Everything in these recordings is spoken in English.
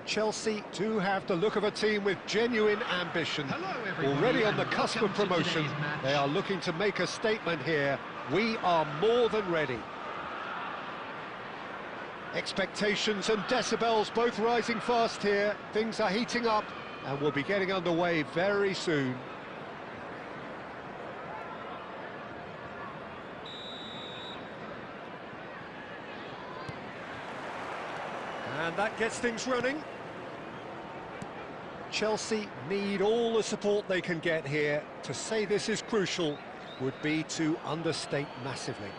Chelsea do have the look of a team with genuine ambition. Already on the cusp of promotion, they are looking to make a statement here. We are more than ready. Expectations and decibels both rising fast here. Things are heating up and we'll be getting underway very soon. And that gets things running. Chelsea need all the support they can get here. To say this is crucial would be to understate massively.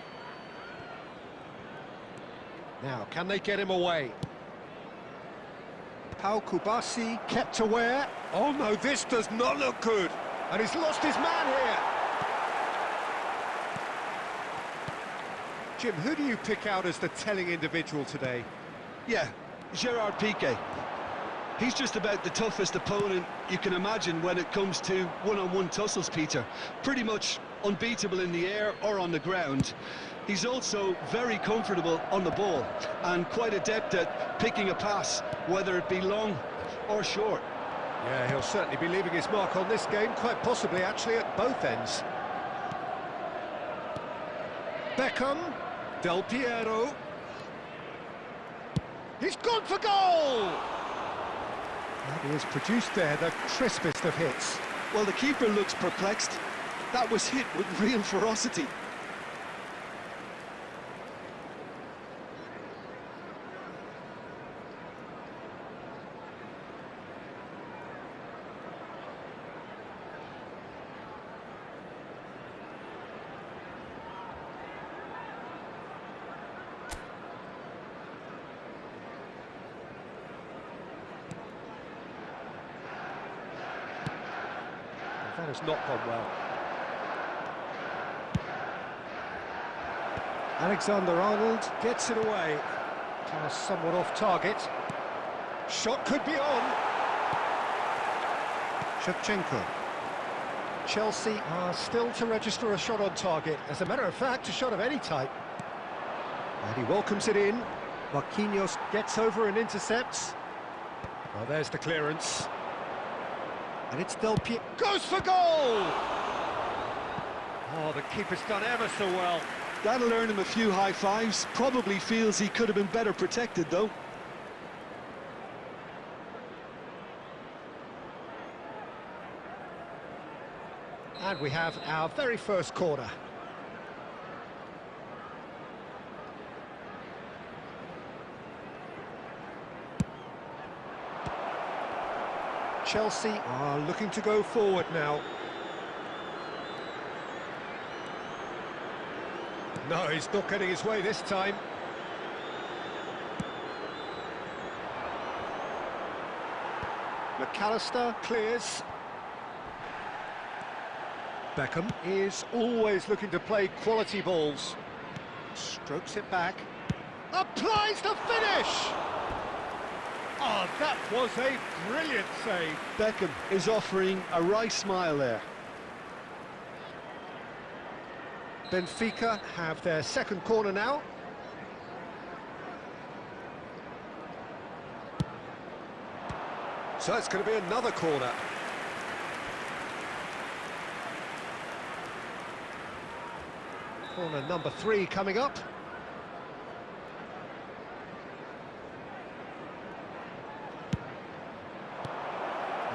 Now, can they get him away? Pau Kubasi kept aware. Oh no, this does not look good. And he's lost his man here. Jim, who do you pick out as the telling individual today? Yeah, Gerard Piqué. He's just about the toughest opponent you can imagine when it comes to one-on-one tussles, Peter. Pretty much unbeatable in the air or on the ground. He's also very comfortable on the ball and quite adept at picking a pass, whether it be long or short. Yeah, he'll certainly be leaving his mark on this game, quite possibly actually at both ends. Beckham, Del Piero. He's gone for goal! And he has produced there the crispest of hits. Well, the keeper looks perplexed. That was hit with real ferocity. That has not gone well. Alexander-Arnold gets it away. Pass somewhat off target. Shot could be on. Shevchenko. Chelsea are still to register a shot on target. As a matter of fact, a shot of any type. And he welcomes it in. Marquinhos gets over and intercepts. Well, there's the clearance. And it's Del Piero. Goes for goal! Oh, the keeper's done ever so well. That'll earn him a few high fives. Probably feels he could have been better protected, though. And we have our very first corner. Chelsea are looking to go forward now. No, he's not getting his way this time. McAllister clears. Beckham is always looking to play quality balls. Strokes it back. Applies the finish! Oh, that was a brilliant save. Beckham is offering a wry smile there. Benfica have their second corner now. So it's going to be another corner. Corner number 3 coming up.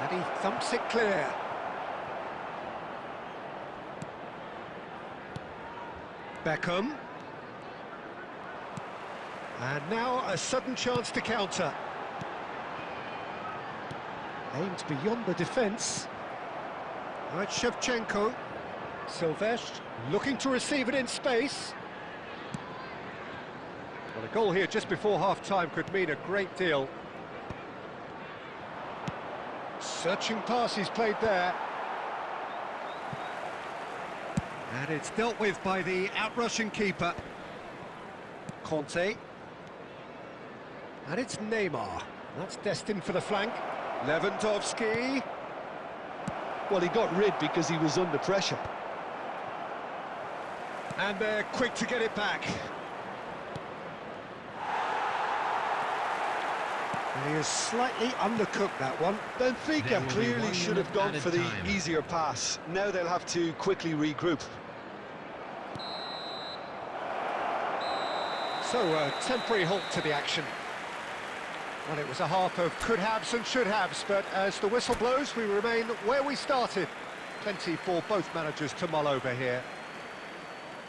And he thumps it clear. Beckham. And now a sudden chance to counter. Aimed beyond the defence. Right, Shevchenko. Silvestre looking to receive it in space. Well, a goal here just before half-time could mean a great deal. Searching pass he's played there. And it's dealt with by the outrushing keeper. Conte. And it's Neymar. That's destined for the flank. Lewandowski. Well, he got rid because he was under pressure. And they're quick to get it back. And he has slightly undercooked that one. Benfica clearly should have gone for the easier pass. Now they'll have to quickly regroup. So a temporary halt to the action. Well, it was a half of could-haves and should-haves, but as the whistle blows, we remain where we started. Plenty for both managers to mull over here.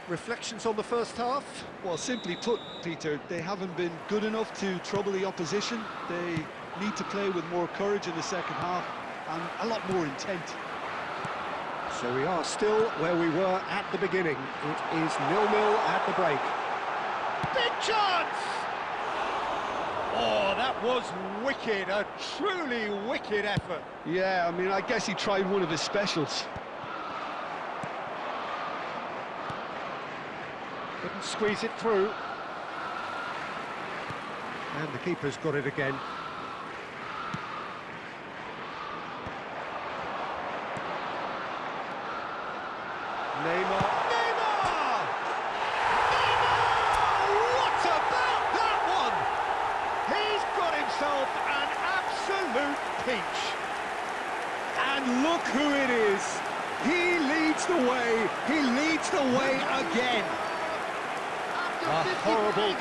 Reflections on the first half? Well, simply put, Peter, they haven't been good enough to trouble the opposition. They need to play with more courage in the second half and a lot more intent. So we are still where we were at the beginning. It is 0-0 at the break. Big chance! Oh, that was wicked, a truly wicked effort. Yeah, I mean, I guess he tried one of his specials. Couldn't squeeze it through. And the keeper's got it again. Neymar! Neymar! Neymar! What about that one? He's got himself an absolute peach. And look who it is. He leads the way. He leads the way again. A horrible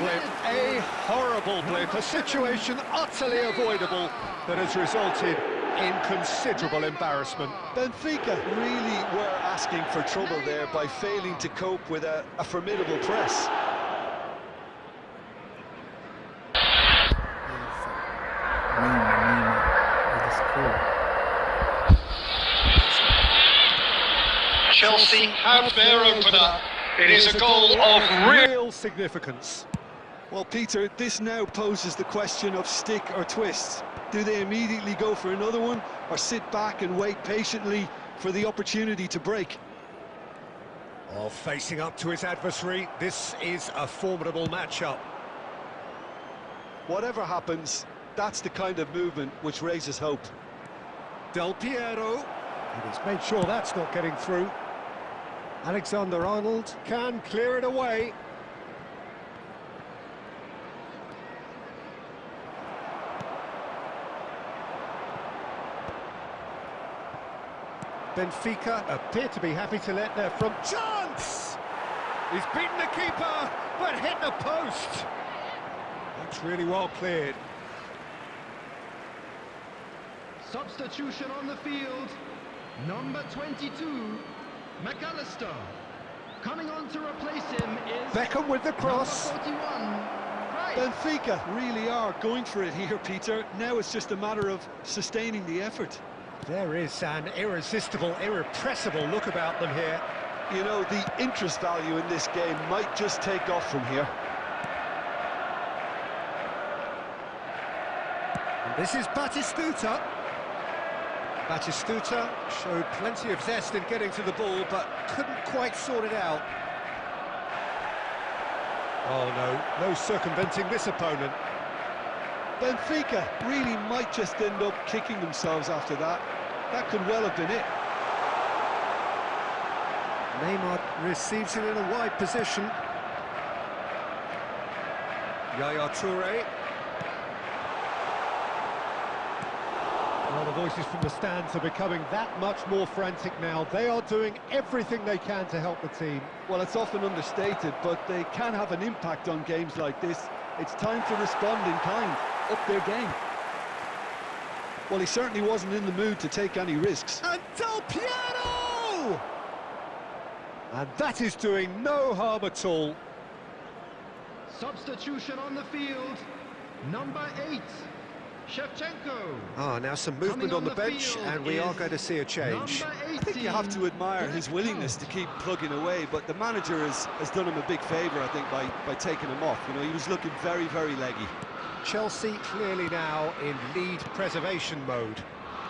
blip, a situation utterly avoidable that has resulted in considerable embarrassment. Benfica really were asking for trouble there by failing to cope with a formidable press. Chelsea have their opener. It is a goal of real significance. Well, Peter, this now poses the question of stick or twist. Do they immediately go for another one, or sit back and wait patiently for the opportunity to break? Oh, facing up to his adversary, this is a formidable matchup. Whatever happens, that's the kind of movement which raises hope. Del Piero, and he's made sure that's not getting through. Alexander-Arnold can clear it away. Benfica appear to be happy to let their front chance! He's beaten the keeper, but hit the post. That's really well cleared. Substitution on the field, number 22, McAllister. Coming on to replace him is Beckham with the cross. Number 41, right. Benfica really are going for it here, Peter. Now it's just a matter of sustaining the effort. There is an irresistible, irrepressible look about them here. You know, the interest value in this game might just take off from here. And this is Batistuta. Batistuta showed plenty of zest in getting to the ball, but couldn't quite sort it out. Oh no circumventing this opponent. Benfica really might just end up kicking themselves after that. That could well have been it. Neymar receives it in a wide position. Yaya Toure. Well, the voices from the stands are becoming that much more frantic now. They are doing everything they can to help the team. Well, it's often understated, but they can have an impact on games like this. It's time to respond in kind, up their game. Well, he certainly wasn't in the mood to take any risks. And Del Piero! And that is doing no harm at all. Substitution on the field, number 8, Shevchenko. Ah, now some movement on the bench, and we are going to see a change. I think you have to admire his willingness to keep plugging away, but the manager has done him a big favour, I think, by taking him off. You know, he was looking very, very leggy. Chelsea clearly now in lead preservation mode.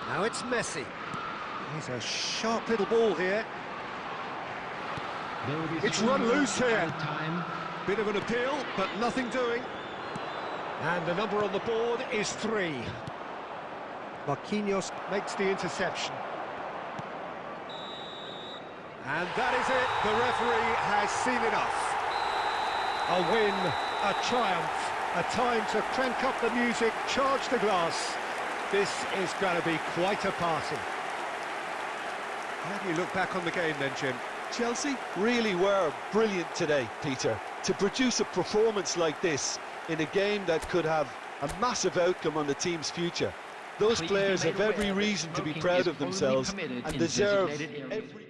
Now it's Messi. He's a sharp little ball here. It's run loose here. Bit of an appeal, but nothing doing. And the number on the board is 3. Marquinhos makes the interception. And that is it. The referee has seen enough. A win, a triumph. A time to crank up the music, charge the glass. This is going to be quite a party. How do you look back on the game then, Jim? Chelsea really were brilliant today, Peter, to produce a performance like this in a game that could have a massive outcome on the team's future. Those players have every reason to be proud of themselves and deserve every...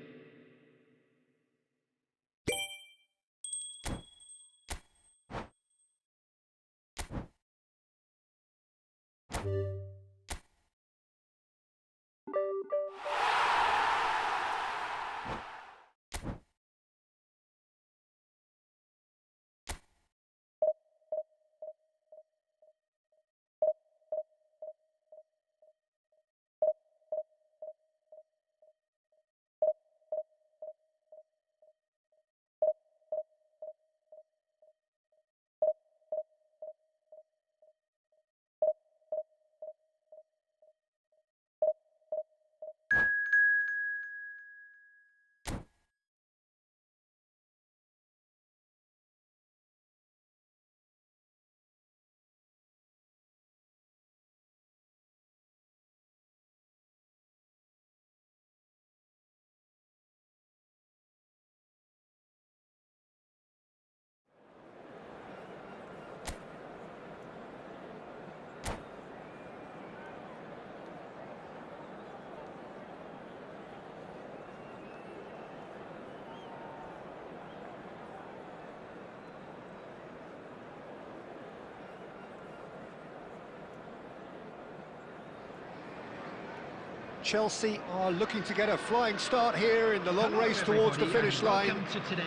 Chelsea are looking to get a flying start here in the long race towards the finish line.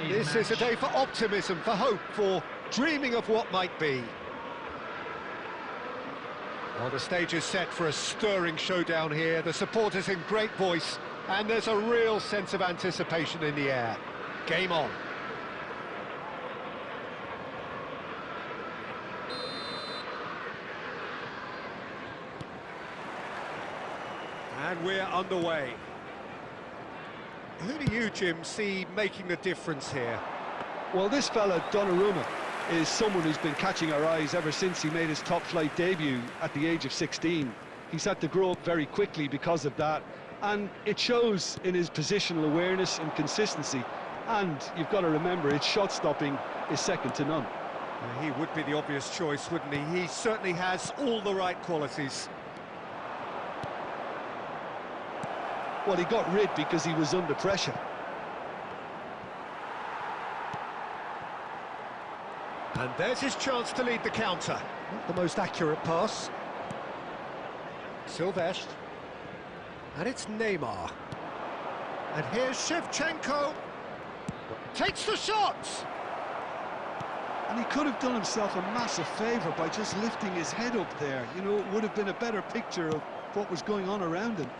This is a day for optimism, for hope, for dreaming of what might be. Well, the stage is set for a stirring showdown here. The supporters in great voice, and there's a real sense of anticipation in the air. Game on. And we're underway. Who do you, Jim, see making the difference here? Well, this fella, Donnarumma, is someone who's been catching our eyes ever since he made his top-flight debut at the age of 16. He's had to grow up very quickly because of that, and it shows in his positional awareness and consistency. And you've got to remember, his shot-stopping is second to none. He would be the obvious choice, wouldn't he? He certainly has all the right qualities. Well, he got rid because he was under pressure. And there's his chance to lead the counter. Not the most accurate pass. Silvestre. And it's Neymar. And here's Shevchenko. Takes the shot! And he could have done himself a massive favour by just lifting his head up there. You know, it would have been a better picture of what was going on around him.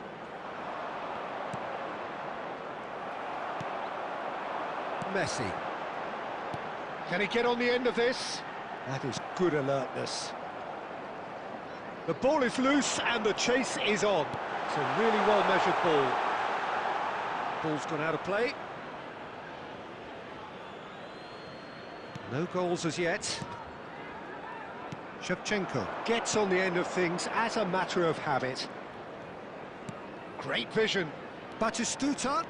Messi. Can he get on the end of this? That is good alertness. The ball is loose and the chase is on. It's a really well-measured ball. Ball's gone out of play. No goals as yet. Shevchenko gets on the end of things as a matter of habit. Great vision. Batistuta.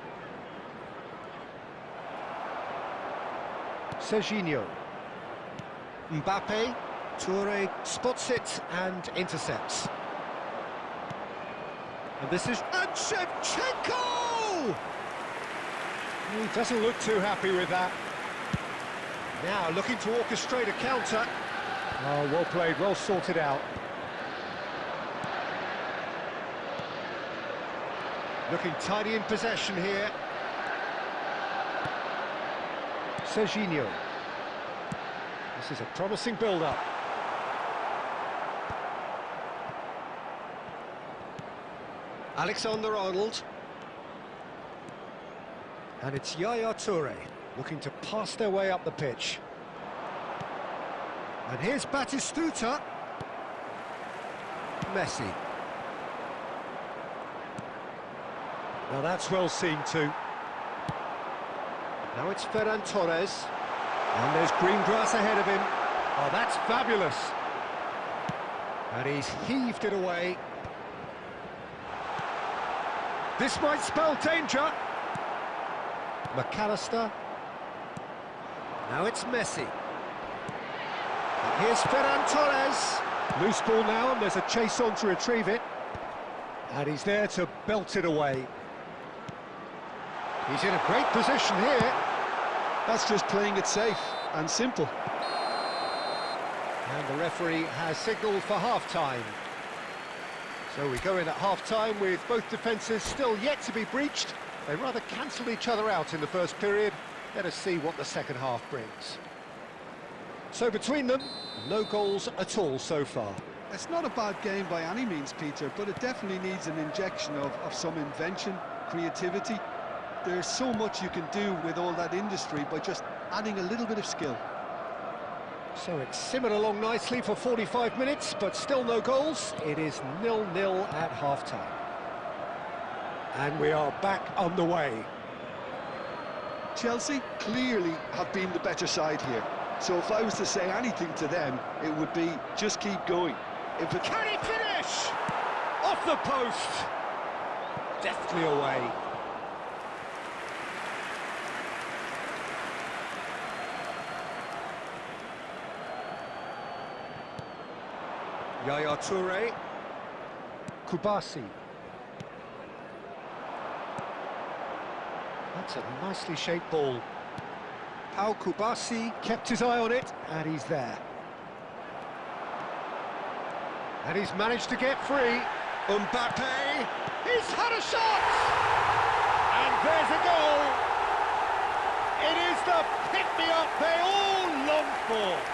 Serginho. Mbappe. Toure spots it and intercepts. And this is... And Shevchenko! He doesn't look too happy with that. Now looking to orchestrate a counter. Oh, well played, well sorted out. Looking tidy in possession here. Serginho. This is a promising build-up. Alexander-Arnold. And it's Yaya Toure looking to pass their way up the pitch. And here's Batistuta. Messi. Now that's well seen too. Now it's Ferran Torres. And there's green grass ahead of him. Oh, that's fabulous. And he's heaved it away. This might spell danger. McAllister. Now it's Messi. And here's Ferran Torres. Loose ball now, and there's a chase on to retrieve it. And he's there to belt it away. He's in a great position here. That's just playing it safe and simple. And the referee has signalled for half-time. So we go in at half-time with both defences still yet to be breached. They rather cancelled each other out in the first period. Let us see what the second half brings. So between them, no goals at all so far. It's not a bad game by any means, Peter, but it definitely needs an injection of some invention, creativity. There's so much you can do with all that industry by just adding a little bit of skill. So it's simmered along nicely for 45 minutes, but still no goals. It is 0-0 at half-time. And we are back on the way. Chelsea clearly have been the better side here. So if I was to say anything to them, it would be just keep going. If it... Can he finish? Off the post. Deftly away. Yaya Toure. Kubasi. That's a nicely shaped ball. Pau Kubasi kept his eye on it, and he's there. And he's managed to get free. Mbappe, he's had a shot! And there's a goal! It is the pick-me-up they all longed for.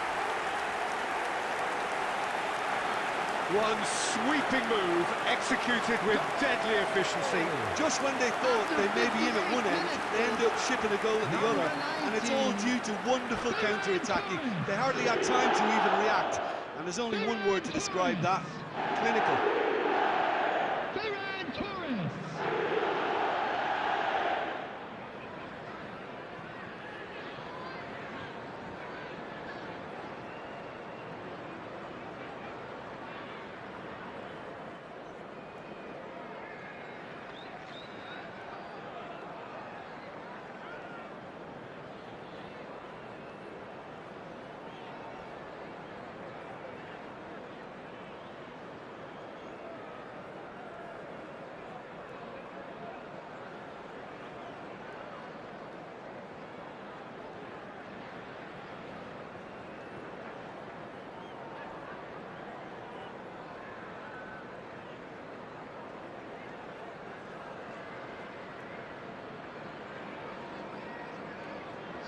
One sweeping move, executed with deadly efficiency. Just when they thought they may be in at one end, they end up shipping a goal at the other. And it's all due to wonderful counter-attacking. They hardly had time to even react. And there's only one word to describe that: clinical. Ferran Torres.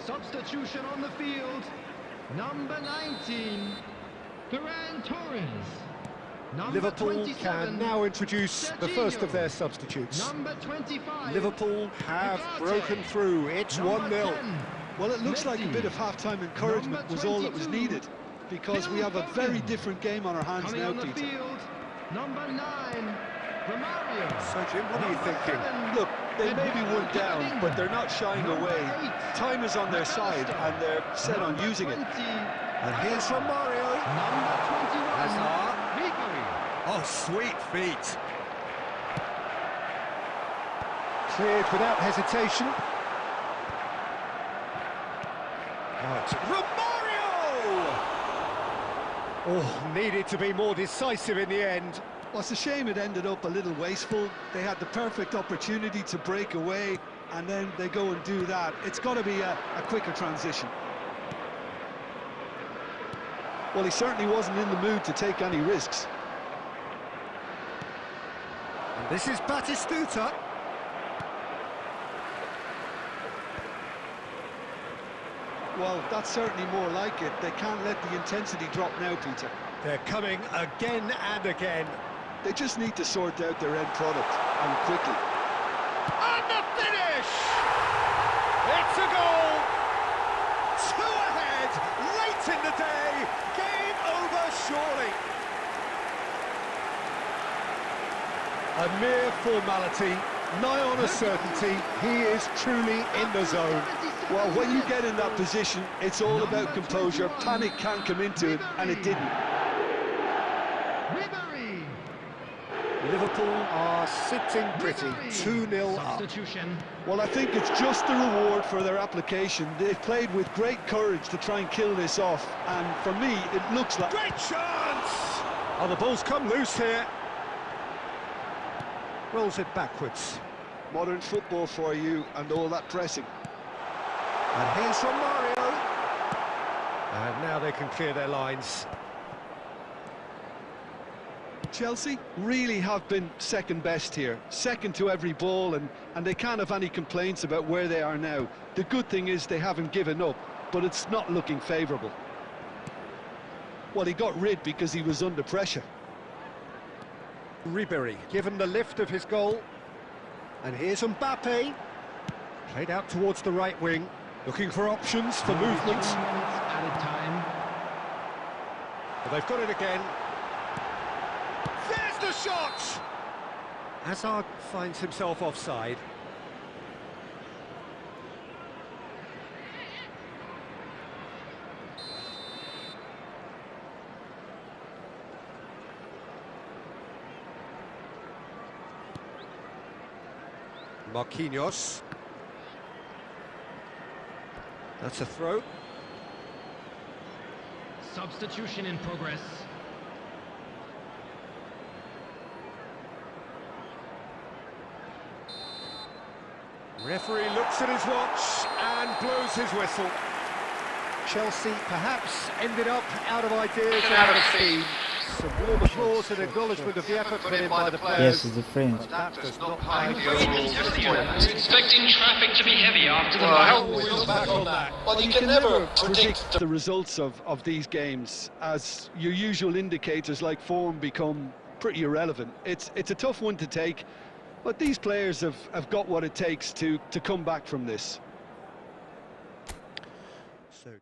Substitution on the field. Number 19, Ferran Torres. Number Liverpool 27, can now introduce the first of their substitutes. Number 25, Liverpool have broken through. It's 1-0. Well, it looks like a bit of half-time encouragement was all that was needed, because we have a very different game on our hands coming now, on the Peter. field, number 9, Romario. So, Jim, what are you thinking? Look, they may be one down, but they're not shying away. Time is on their side, and they're set on using it. And here's Romario. Number 21, Hazard. Ribery. Oh, sweet feet. Cleared without hesitation. Oh, it's Romario! Oh, needed to be more decisive in the end. Well, it's a shame it ended up a little wasteful. They had the perfect opportunity to break away, and then they go and do that. It's got to be a quicker transition. Well, he certainly wasn't in the mood to take any risks. And this is Batistuta. Well, that's certainly more like it. They can't let the intensity drop now, Peter. They're coming again and again. They just need to sort out their end product, and quickly. And the finish! It's a goal! 2 ahead, late in the day, game over surely. A mere formality, nigh on a certainty. He is truly in the zone. Well, when you get in that position, it's all about composure. Panic can't come into it, and it didn't. Liverpool are sitting pretty, 2-0 up. Substitution. Well, I think it's just the reward for their application. They've played with great courage to try and kill this off, and for me, it looks like... Great chance! Oh, the ball's come loose here. Rolls it backwards. Modern football for you, and all that pressing. And here's from Mario. And now they can clear their lines. Chelsea really have been second best here, second to every ball, and they can't have any complaints about where they are now. The good thing is they haven't given up, but it's not looking favourable. Well, he got rid because he was under pressure. Ribéry given the lift of his goal. And here's Mbappe. Played out towards the right wing, looking for options for movement. 2 minutes added time. Well, they've got it again. There's the shot! Hazard finds himself offside. Marquinhos. That's a throw. Substitution in progress. Referee looks at his watch and blows his whistle. Chelsea perhaps ended up out of ideas and out of steam. Some warm applause and acknowledgement of the effort put in by the players. Yes, it's a French. But that does not hide the We're expecting traffic to be heavy after the overall. Back on that. Well, you can never predict the results of these games, as your usual indicators like form become pretty irrelevant. It's a tough one to take, but these players have got what it takes to come back from this. So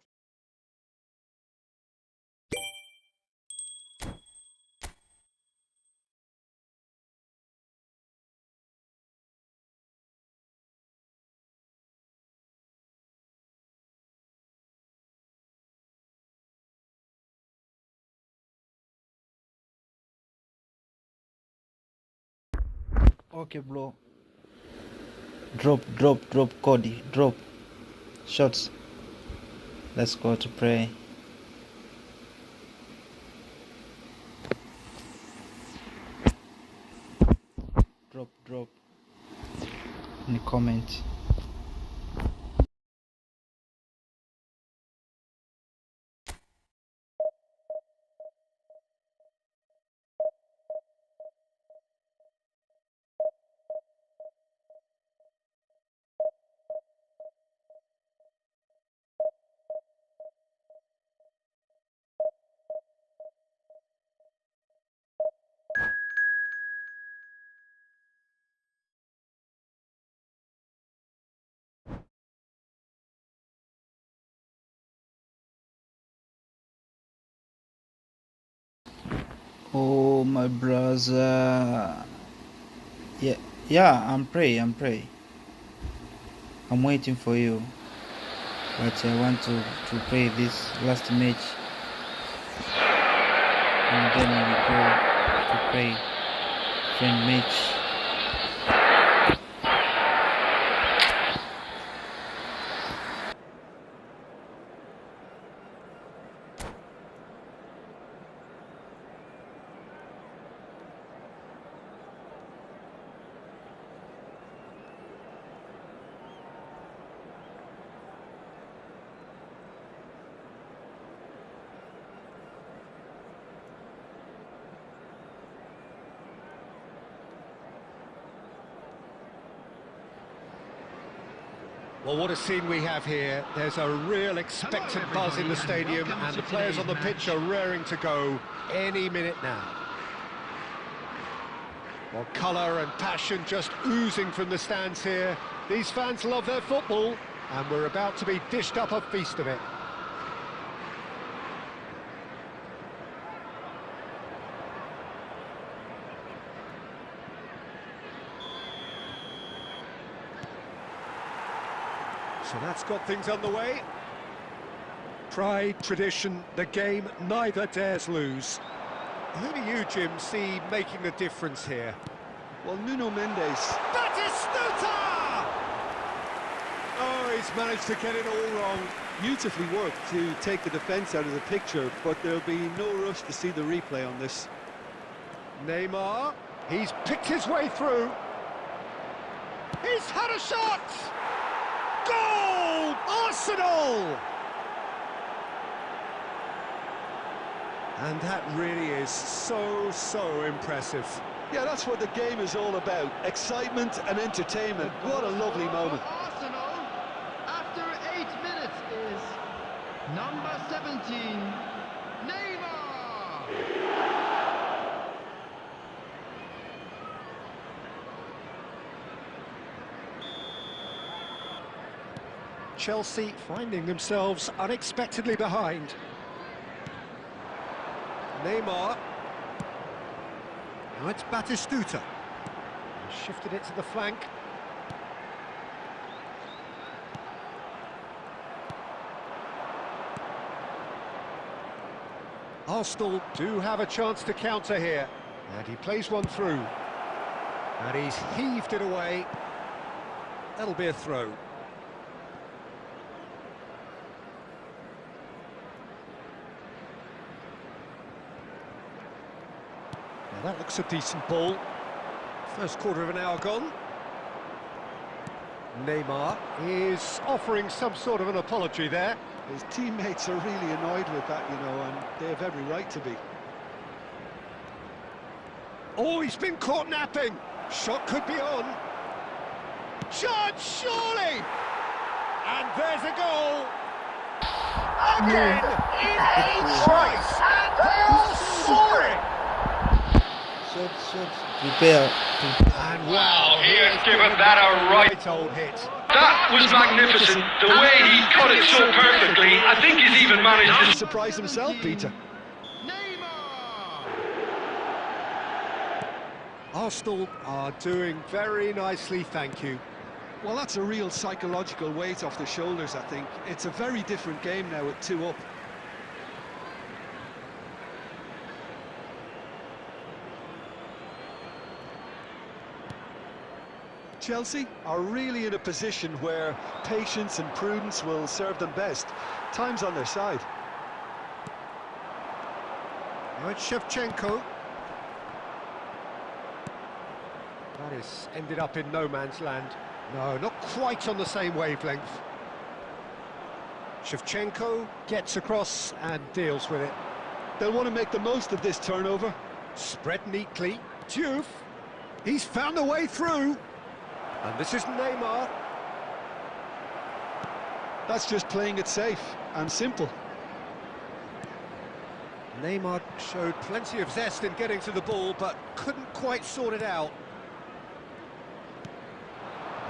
Okay, bro. Drop, Cody. Drop. Shots. Let's go to pray. Drop. In the comment. Oh, my brother. Yeah, I'm pray. I'm waiting for you. But I want to play this last match. And then we go to play friend match. Well, what a scene we have here. There's a real expectant buzz in the stadium, and the players on the pitch are raring to go any minute now. Well, colour and passion just oozing from the stands here. These fans love their football, and we're about to be dished up a feast of it. So that's got things underway. Pride, tradition, the game neither dares lose. Who do you, Jim, see making the difference here? Well, Nuno Mendes. Batistuta! Oh, he's managed to get it all wrong. Beautifully worked to take the defence out of the picture, but there'll be no rush to see the replay on this. Neymar, he's picked his way through. He's had a shot! Goal! Arsenal! And that really is so impressive. Yeah, that's what the game is all about. Excitement and entertainment. What a lovely moment. Arsenal, after 8 minutes, is number 17, Neymar. Chelsea finding themselves unexpectedly behind. Neymar. Now it's Batistuta. Shifted it to the flank. Arsenal do have a chance to counter here. And he plays one through. And he's heaved it away. That'll be a throw. Now that looks a decent ball. First quarter of an hour gone. Neymar is offering some sort of an apology there. His teammates are really annoyed with that, you know, and they have every right to be. Oh, he's been caught napping. Shot could be on. Shot, surely! And there's a goal. Again, in a twice. They all saw it. Shots, prepare. And Wow, he has given that a right old hit. That was magnificent. The way he cut it so perfectly, I think he's even managed He to... surprised himself, Peter. Neymar. Arsenal are doing very nicely, thank you. Well, that's a real psychological weight off the shoulders, I think. It's a very different game now with 2 up. Chelsea are really in a position where patience and prudence will serve them best. Time's on their side. Now it's Shevchenko. That is ended up in no man's land. No, not quite on the same wavelength. Shevchenko gets across and deals with it. They'll want to make the most of this turnover. Spread neatly. Diouf. He's found a way through. And this is Neymar. That's just playing it safe and simple. Neymar showed plenty of zest in getting to the ball, but couldn't quite sort it out.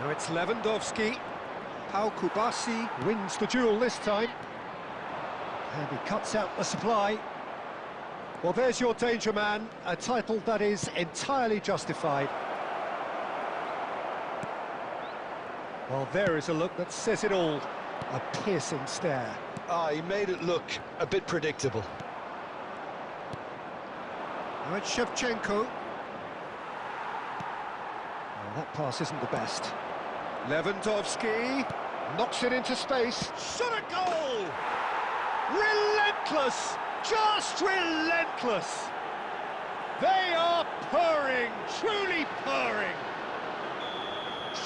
Now it's Lewandowski. Pau Kubasi wins the duel this time. And he cuts out the supply. Well, there's your danger man, a title that is entirely justified. Well, there is a look that says it all. A piercing stare. He made it look a bit predictable. Now it's Shevchenko. Well, that pass isn't the best. Lewandowski knocks it into space. Shot a goal! Relentless! Just relentless! They are purring, truly purring.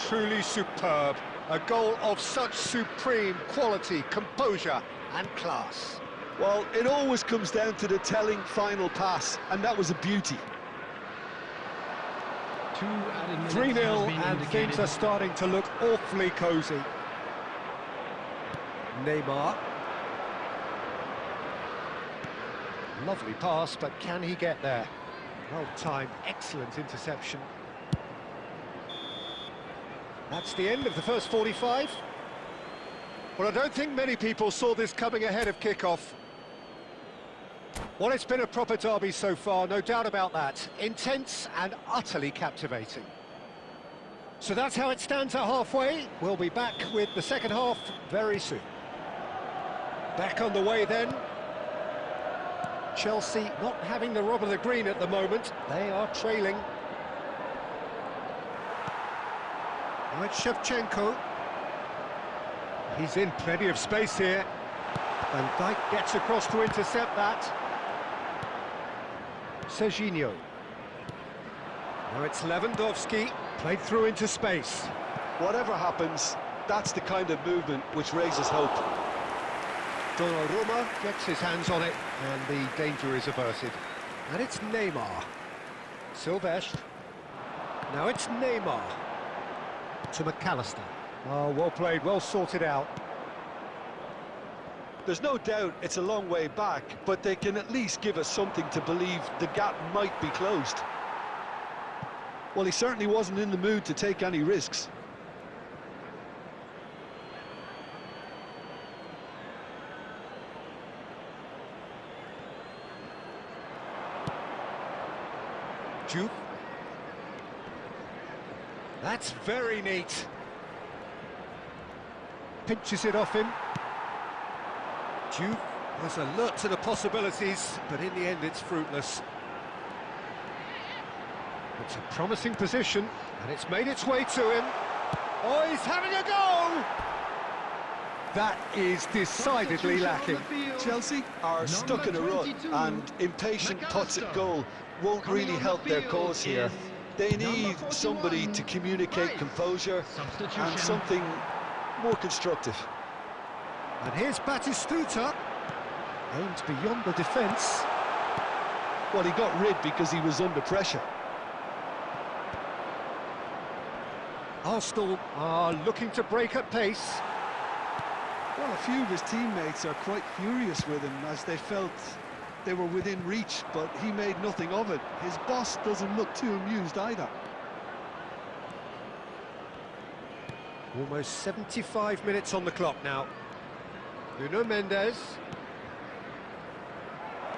Truly superb. A goal of such supreme quality, composure and class. Well, it always comes down to the telling final pass, and that was a beauty. 2 added minutes 3-0 has been and indicated. things are starting to look awfully cosy. Neymar. Lovely pass, but can he get there? Well timed, excellent interception. That's the end of the first 45. Well, I don't think many people saw this coming ahead of kickoff. Well, it's been a proper derby so far, no doubt about that. Intense and utterly captivating. So that's how it stands at halfway. We'll be back with the second half very soon. Back on the way then. Chelsea not having the rub of the green at the moment. They are trailing. Now it's Shevchenko. He's in plenty of space here. Van Dijk gets across to intercept that. Serginho. Now it's Lewandowski, played through into space. Whatever happens, that's the kind of movement which raises hope. Donnarumma gets his hands on it, and the danger is averted. And it's Neymar. Silvestre. Now it's Neymar. To McAllister. Oh, well played, well sorted out. There's no doubt it's a long way back, but they can at least give us something to believe the gap might be closed. Well, he certainly wasn't in the mood to take any risks. Juve. That's very neat. Pinches it off him. Juve was alert to the possibilities, but in the end it's fruitless. It's a promising position, and it's made its way to him. Oh, he's having a go! That is decidedly lacking. Chelsea are stuck in a rut, and impatient putts at goal won't really help their cause here. They need somebody to communicate composure and something more constructive. And here's Batistuta, aimed beyond the defence. Well, he got rid because he was under pressure. Arsenal are looking to break at pace. Well, a few of his teammates are quite furious with him as they felt they were within reach, but he made nothing of it. His boss doesn't look too amused either. Almost 75 minutes on the clock now. Nuno Mendes.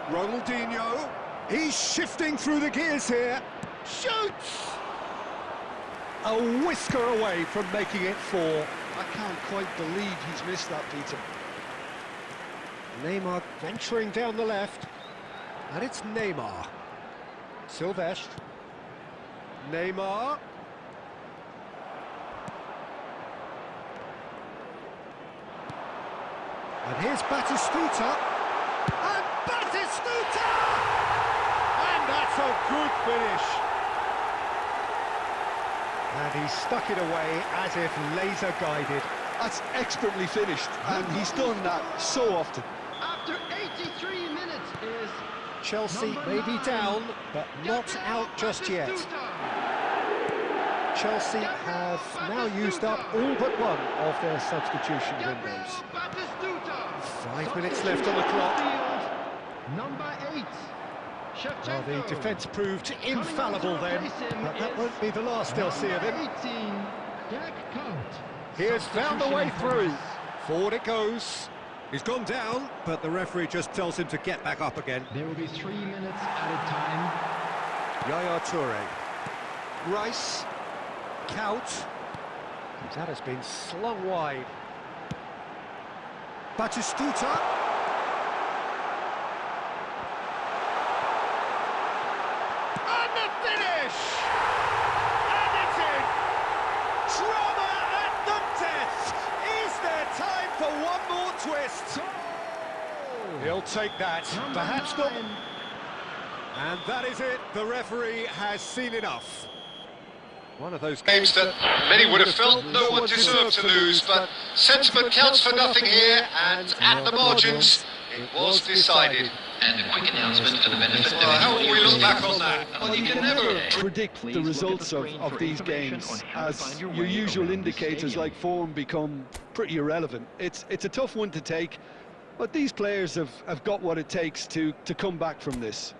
Ronaldinho. He's shifting through the gears here. Shoots! A whisker away from making it 4. I can't quite believe he's missed that, Peter. Neymar venturing down the left. And it's Neymar. Silvestre. Neymar. And here's Batistuta. And Batistuta! And that's a good finish. And he stuck it away as if laser guided. That's expertly finished, and he's done that so often. After 83 minutes is Chelsea may be down, but not out just yet. Chelsea have now used up all but one of their substitution windows. 5 minutes left on the clock. Number 8. Well, the defence proved infallible then, but that won't be the last they'll see of him. He has found a way through. Forward it goes. He's gone down, but the referee just tells him to get back up again. There will be 3 minutes at a time. Yaya Toure. Rice. Kaut. That has been slung wide. Batistuta. And the finish! And it's in! Drama at the death! Is there time for one more twist? He'll take that, perhaps not. And that is it, the referee has seen enough. One of those games that many would have felt no one deserved to lose, but sentiment counts for nothing here, and at the margins, it was decided. And a quick announcement for the benefit of How will we look back on that? Well, you can never Predict the results of these games, as your usual indicators like form become pretty irrelevant. It's a tough one to take, but these players have got what it takes to come back from this.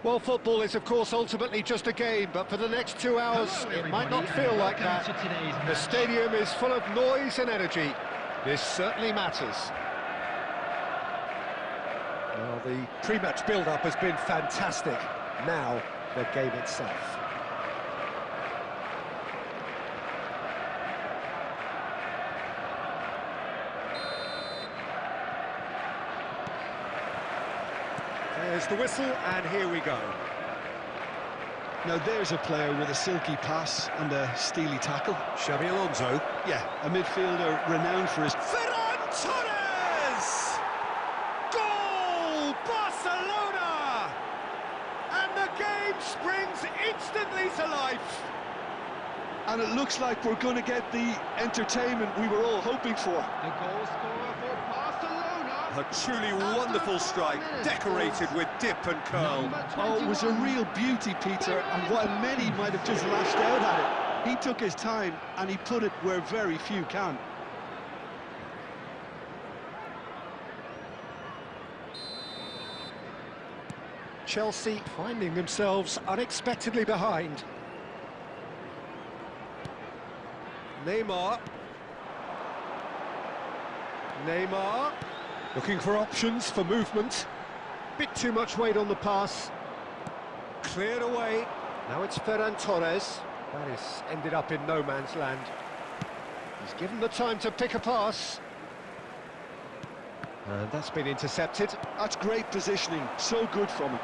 Well, football is, of course, ultimately just a game, but for the next 2 hours, Hello, it might not everybody, feel and like that. welcome to today's The match. stadium is full of noise and energy. This certainly matters. Well, the pre-match build-up has been fantastic. Now, the game itself. There's the whistle, and here we go. Now there's a player with a silky pass and a steely tackle. Xabi Alonso. Yeah, a midfielder renowned for his... Ferran Torres! Goal! Barcelona! And the game springs instantly to life. And it looks like we're going to get the entertainment we were all hoping for. The goal scorer for Barcelona. A truly wonderful strike, decorated with dip and curl. Number Oh, it was a 21. real beauty, Peter, and while many might have just lashed out at it, he took his time and he put it where very few can. Chelsea finding themselves unexpectedly behind. Neymar. Looking for options for movement. Bit too much weight on the pass. Cleared away. Now it's Ferran Torres. That is ended up in no man's land. He's given the time to pick a pass. And that's been intercepted. That's great positioning, so good from him.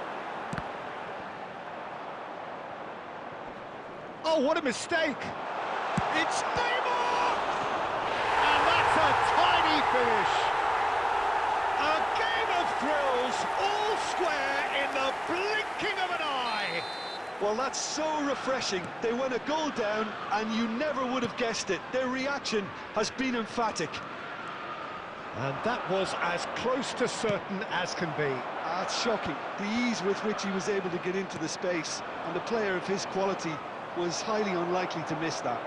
Oh, what a mistake! It's Neymar! And that's a tiny finish! A game of thrills, all square in the blinking of an eye! Well, that's so refreshing. They went a goal down and you never would have guessed it. Their reaction has been emphatic. And that was as close to certain as can be. That's shocking. The ease with which he was able to get into the space, and a player of his quality was highly unlikely to miss that.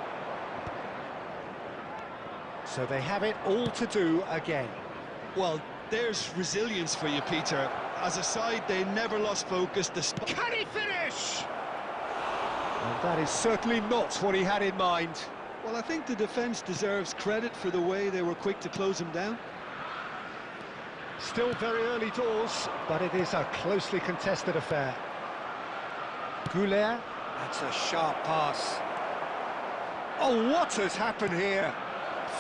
So they have it all to do again. Well, there's resilience for you, Peter. As a side, they never lost focus. Can he finish? And that is certainly not what he had in mind. Well, I think the defence deserves credit for the way they were quick to close him down. Still very early doors, but it is a closely contested affair. Goulet, that's a sharp pass. Oh, what has happened here?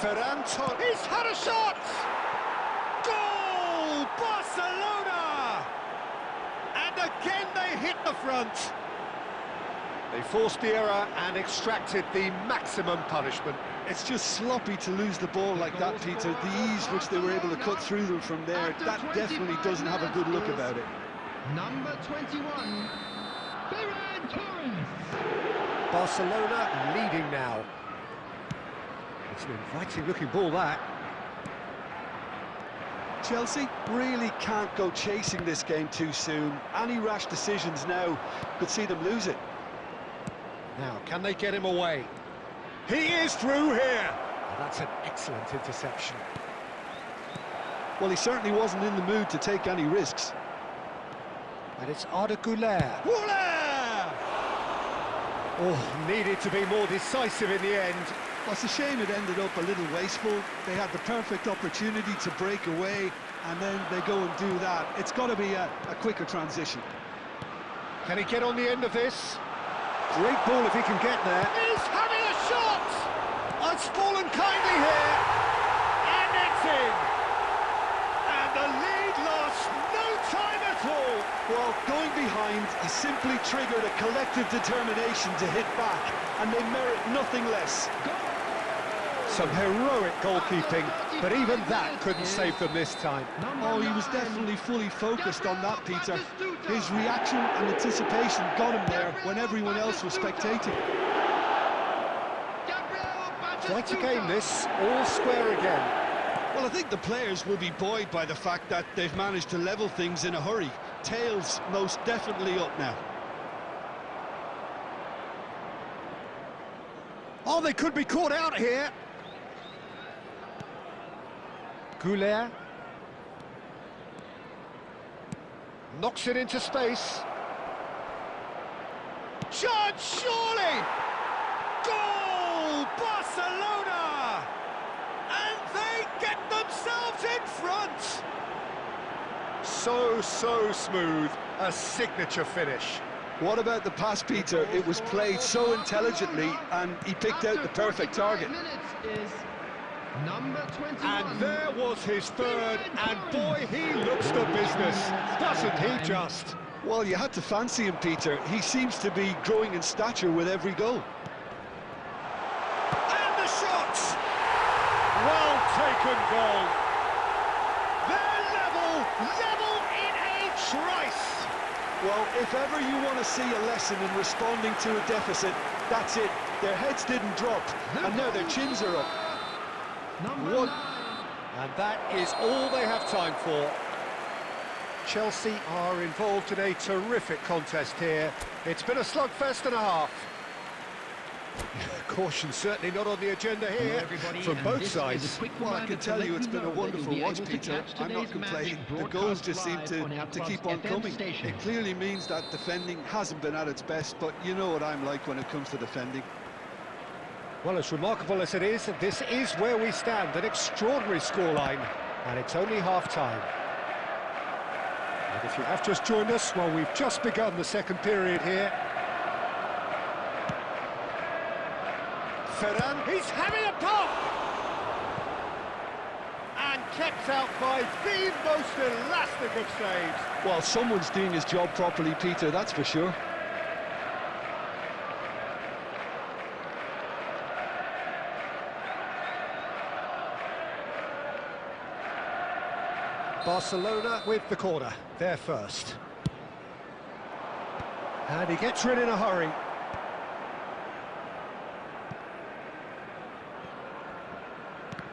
Ferran Torres, he's had a shot! Goal! Barcelona! And again they hit the front. They forced the error and extracted the maximum punishment. It's just sloppy to lose the ball like that, Peter. The ease which they were able to cut through them from there, that definitely doesn't have a good look about it. Number 21, Ferran Torres. Barcelona leading now. It's an inviting looking ball, that. Chelsea really can't go chasing this game too soon. Any rash decisions now could see them lose it. Now, can they get him away? He is through here! Oh, that's an excellent interception. Well, he certainly wasn't in the mood to take any risks. And it's Arda Güler. Oh, needed to be more decisive in the end. Well, it's a shame it ended up a little wasteful. They had the perfect opportunity to break away, and then they go and do that. It's got to be a quicker transition. Can he get on the end of this? Great ball if he can get there. He's having a shot! It's fallen kindly here. And it's in. And the lead lost no time at all. Well, going behind, he simply triggered a collective determination to hit back, and they merit nothing less. Some heroic goalkeeping, but even that couldn't save them this time. Oh, he was definitely fully focused on that, Peter. His reaction and anticipation got him there when everyone else was spectating. Quite a game this, all square again. Well, I think the players will be buoyed by the fact that they've managed to level things in a hurry. Tails most definitely up now. Oh, they could be caught out here. Goulet knocks it into space. Chance, surely! Goal! Barcelona! And they get themselves in front! So smooth, a signature finish. What about the pass, Peter? It was played so intelligently and he picked out the perfect target. Number 21. And there was his third, and boy, he looks the business, doesn't he just? Well, you had to fancy him, Peter. He seems to be growing in stature with every goal. And the shot! Well taken goal. They're level in a trice. Well, if ever you want to see a lesson in responding to a deficit, that's it. Their heads didn't drop, and now their chins are up. Number 9. And that is all they have time for. Chelsea are involved in a terrific contest here. It's been a slugfest and a half. Caution certainly not on the agenda here from both sides. Well, I can tell you it's been a wonderful watch, Peter. I'm not complaining. The goals just seem to keep on coming. It clearly means that defending hasn't been at its best, but you know what I'm like when it comes to defending. Well, as remarkable as it is, this is where we stand, an extraordinary scoreline, and it's only half-time. And if you have just joined us, well, we've just begun the second period here. Ferran, he's having a pop! And kept out by the most elastic of saves. Well, someone's doing his job properly, Peter, that's for sure. Barcelona with the corner, they're first. And he gets rid in a hurry.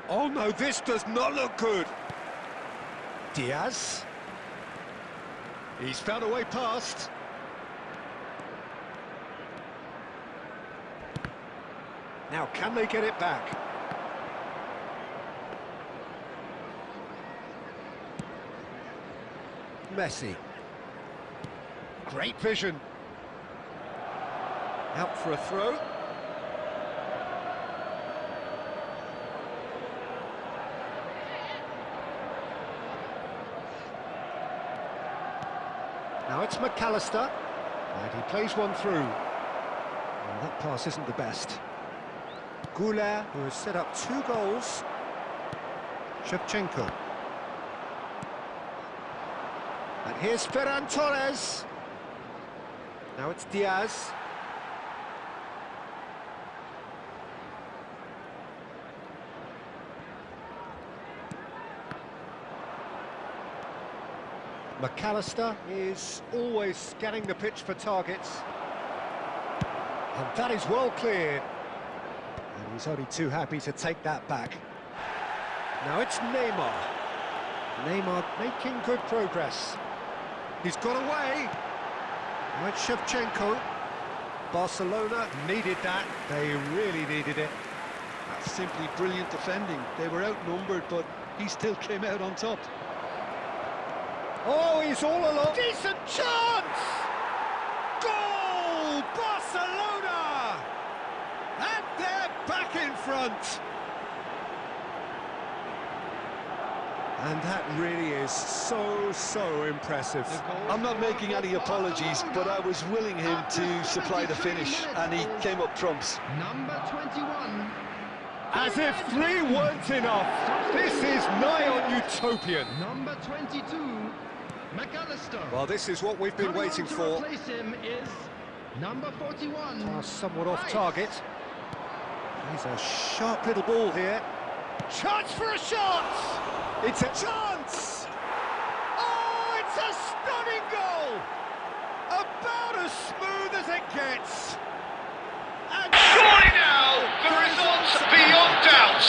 Oh no, this does not look good. Diaz. He's found a way past. Now, can they get it back? Messi. Great vision. Out for a throw. Now it's McAllister, and he plays one through. Well, that pass isn't the best. Goulet, who has set up 2 goals. Shevchenko. And here's Ferran Torres. Now it's Diaz. McAllister is always scanning the pitch for targets. And that is well cleared. And he's only too happy to take that back. Now it's Neymar. Neymar making good progress. He's got away. Now it's Shevchenko. Barcelona needed that. They really needed it. That's simply brilliant defending. They were outnumbered, but he still came out on top. Oh, he's all alone. Decent chance! Goal! Barcelona! And they're back in front. And that really is so impressive. I'm not making any apologies, but I was willing him to supply the finish, and he came up trumps. Number 21. As if 3 weren't enough. This is nigh on utopian. Number 22. McAllister. Well, this is what we've been Coming waiting on to for. replace him is number 41. Pass somewhat off target. He's a sharp little ball here. Chance for a shot! It's a chance! Oh, it's a stunning goal! About as smooth as it gets. And Surely now, the result's beyond doubt.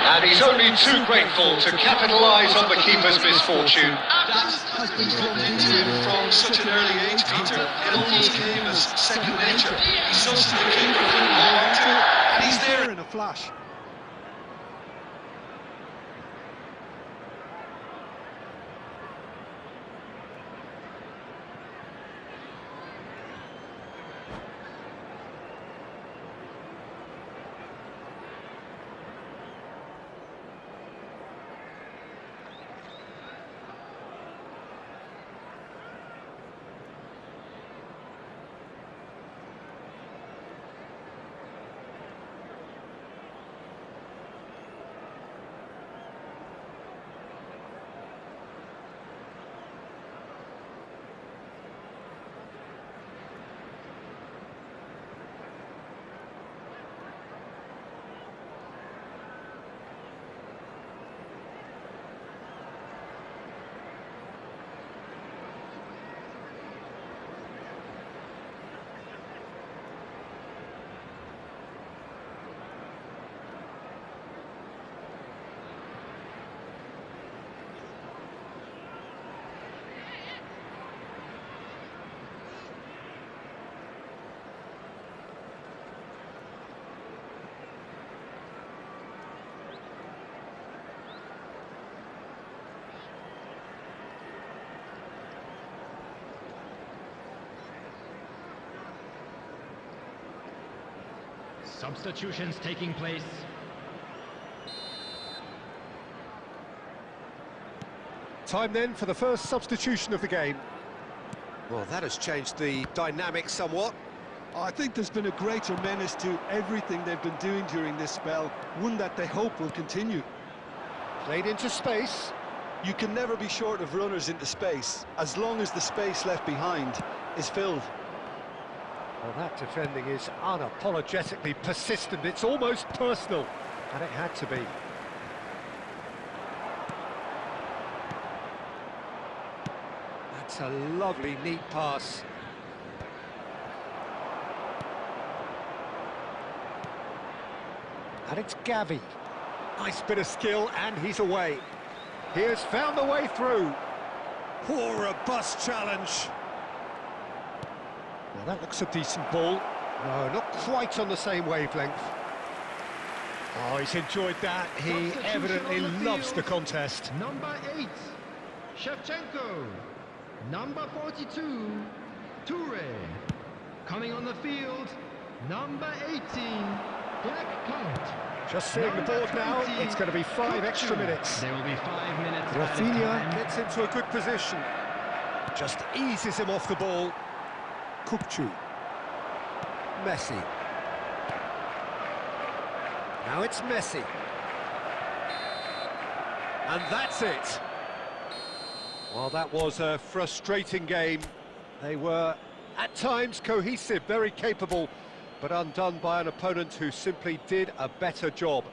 And he's only too grateful to capitalise on the keeper's misfortune. That has been drummed into him from such an early age, Peter. It almost came as second nature. He's such the keeper couldn't hold on to it, and he's there in a flash. Substitutions taking place. Time then for the first substitution of the game. Well, that has changed the dynamic somewhat. I think there's been a greater menace to everything they've been doing during this spell, one that they hope will continue. Played into space. You can never be short of runners into space, as long as the space left behind is filled. Well, that defending is unapologetically persistent. It's almost personal, and it had to be. That's a lovely, neat pass. And it's Gavi. Nice bit of skill, and he's away. He has found the way through. Poor, robust challenge. Well, that looks a decent ball. No, not quite on the same wavelength. Oh, he's enjoyed that. He evidently loves the contest. Number 8, Shevchenko. Number 42, Toure. Coming on the field, number 18, Black Count. Just seeing the board now, it's going to be 5 extra minutes. There will be 5 minutes. Rafinha gets into a good position. Just eases him off the ball. Kukçu. Messi. Now it's Messi. And that's it. Well, that was a frustrating game. They were, at times, cohesive, very capable, but undone by an opponent who simply did a better job.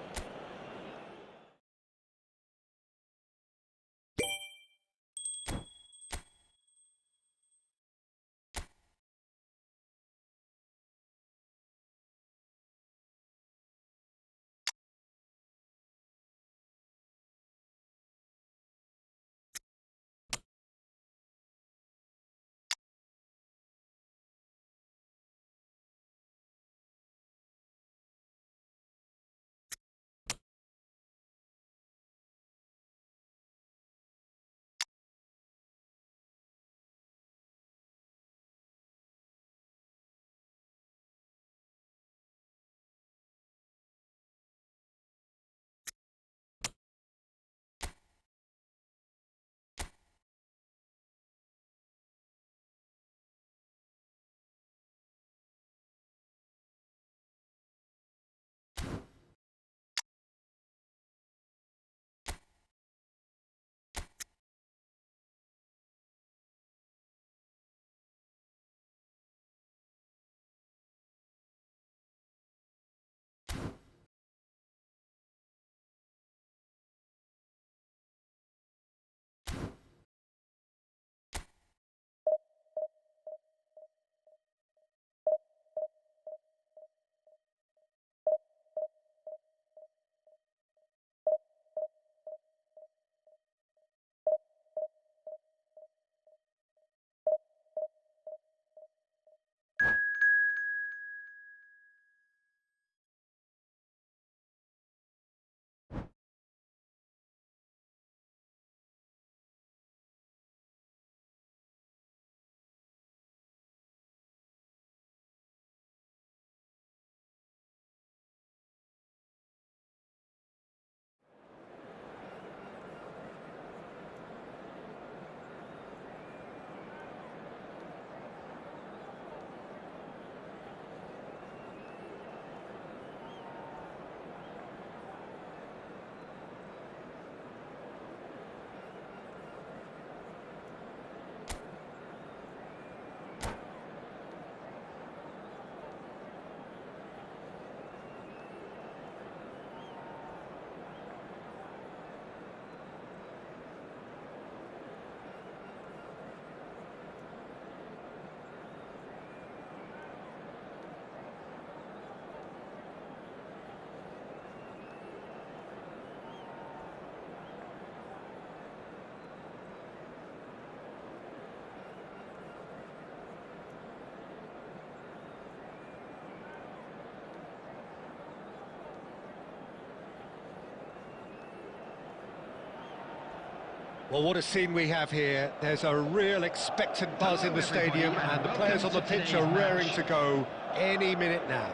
Well, what a scene we have here. There's a real expectant buzz in the stadium, and the players on the pitch are raring to go any minute now.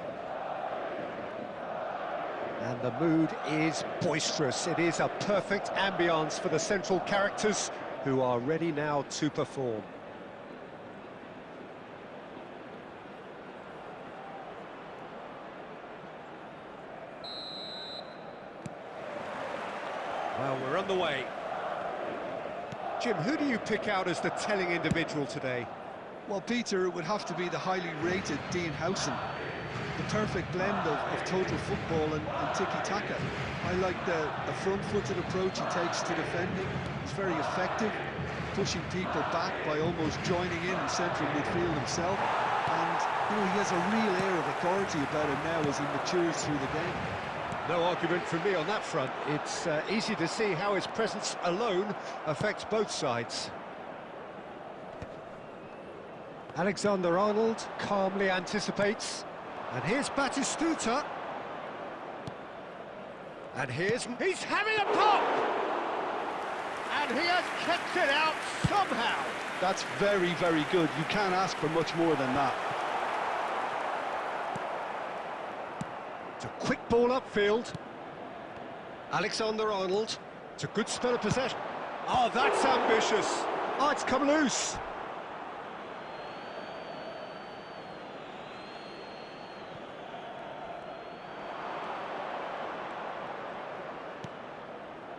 And the mood is boisterous. It is a perfect ambience for the central characters who are ready now to perform. Well, we're on the way. Jim, who do you pick out as the telling individual today? Well, Peter, it would have to be the highly rated Dean Howson. The perfect blend of total football and tiki-taka. I like the front-footed approach he takes to defending. He's very effective, pushing people back by almost joining in central midfield himself. And, you know, he has a real air of authority about him now as he matures through the game. No argument from me on that front. It's easy to see how his presence alone affects both sides. Alexander-Arnold calmly anticipates. And here's Batistuta. And he's having a pop! And he has kept it out somehow. That's very, very good. You can't ask for much more than that. It's a quick ball upfield. Alexander-Arnold. It's a good spell of possession. Oh, that's ambitious. Oh, it's come loose.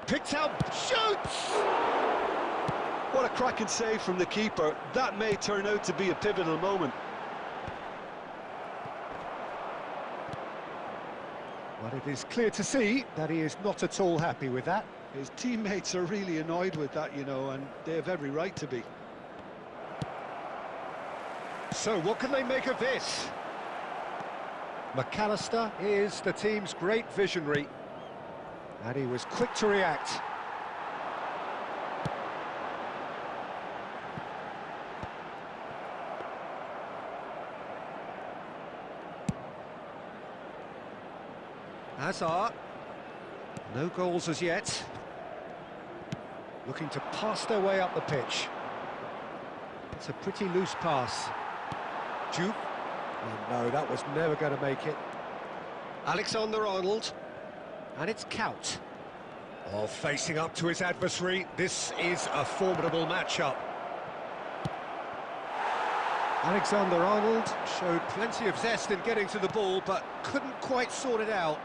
Picked out, shoots! What a cracking save from the keeper. That may turn out to be a pivotal moment. Well, it is clear to see that he is not at all happy with that. His teammates are really annoyed with that, you know, and they have every right to be. So what can they make of this? McAllister is the team's great visionary. And he was quick to react. Hazard. No goals as yet. Looking to pass their way up the pitch. It's a pretty loose pass. Juve. Oh no, that was never going to make it. Alexander-Arnold. And it's Kaut. Oh, facing up to his adversary. This is a formidable matchup. Alexander-Arnold showed plenty of zest in getting to the ball, but couldn't quite sort it out.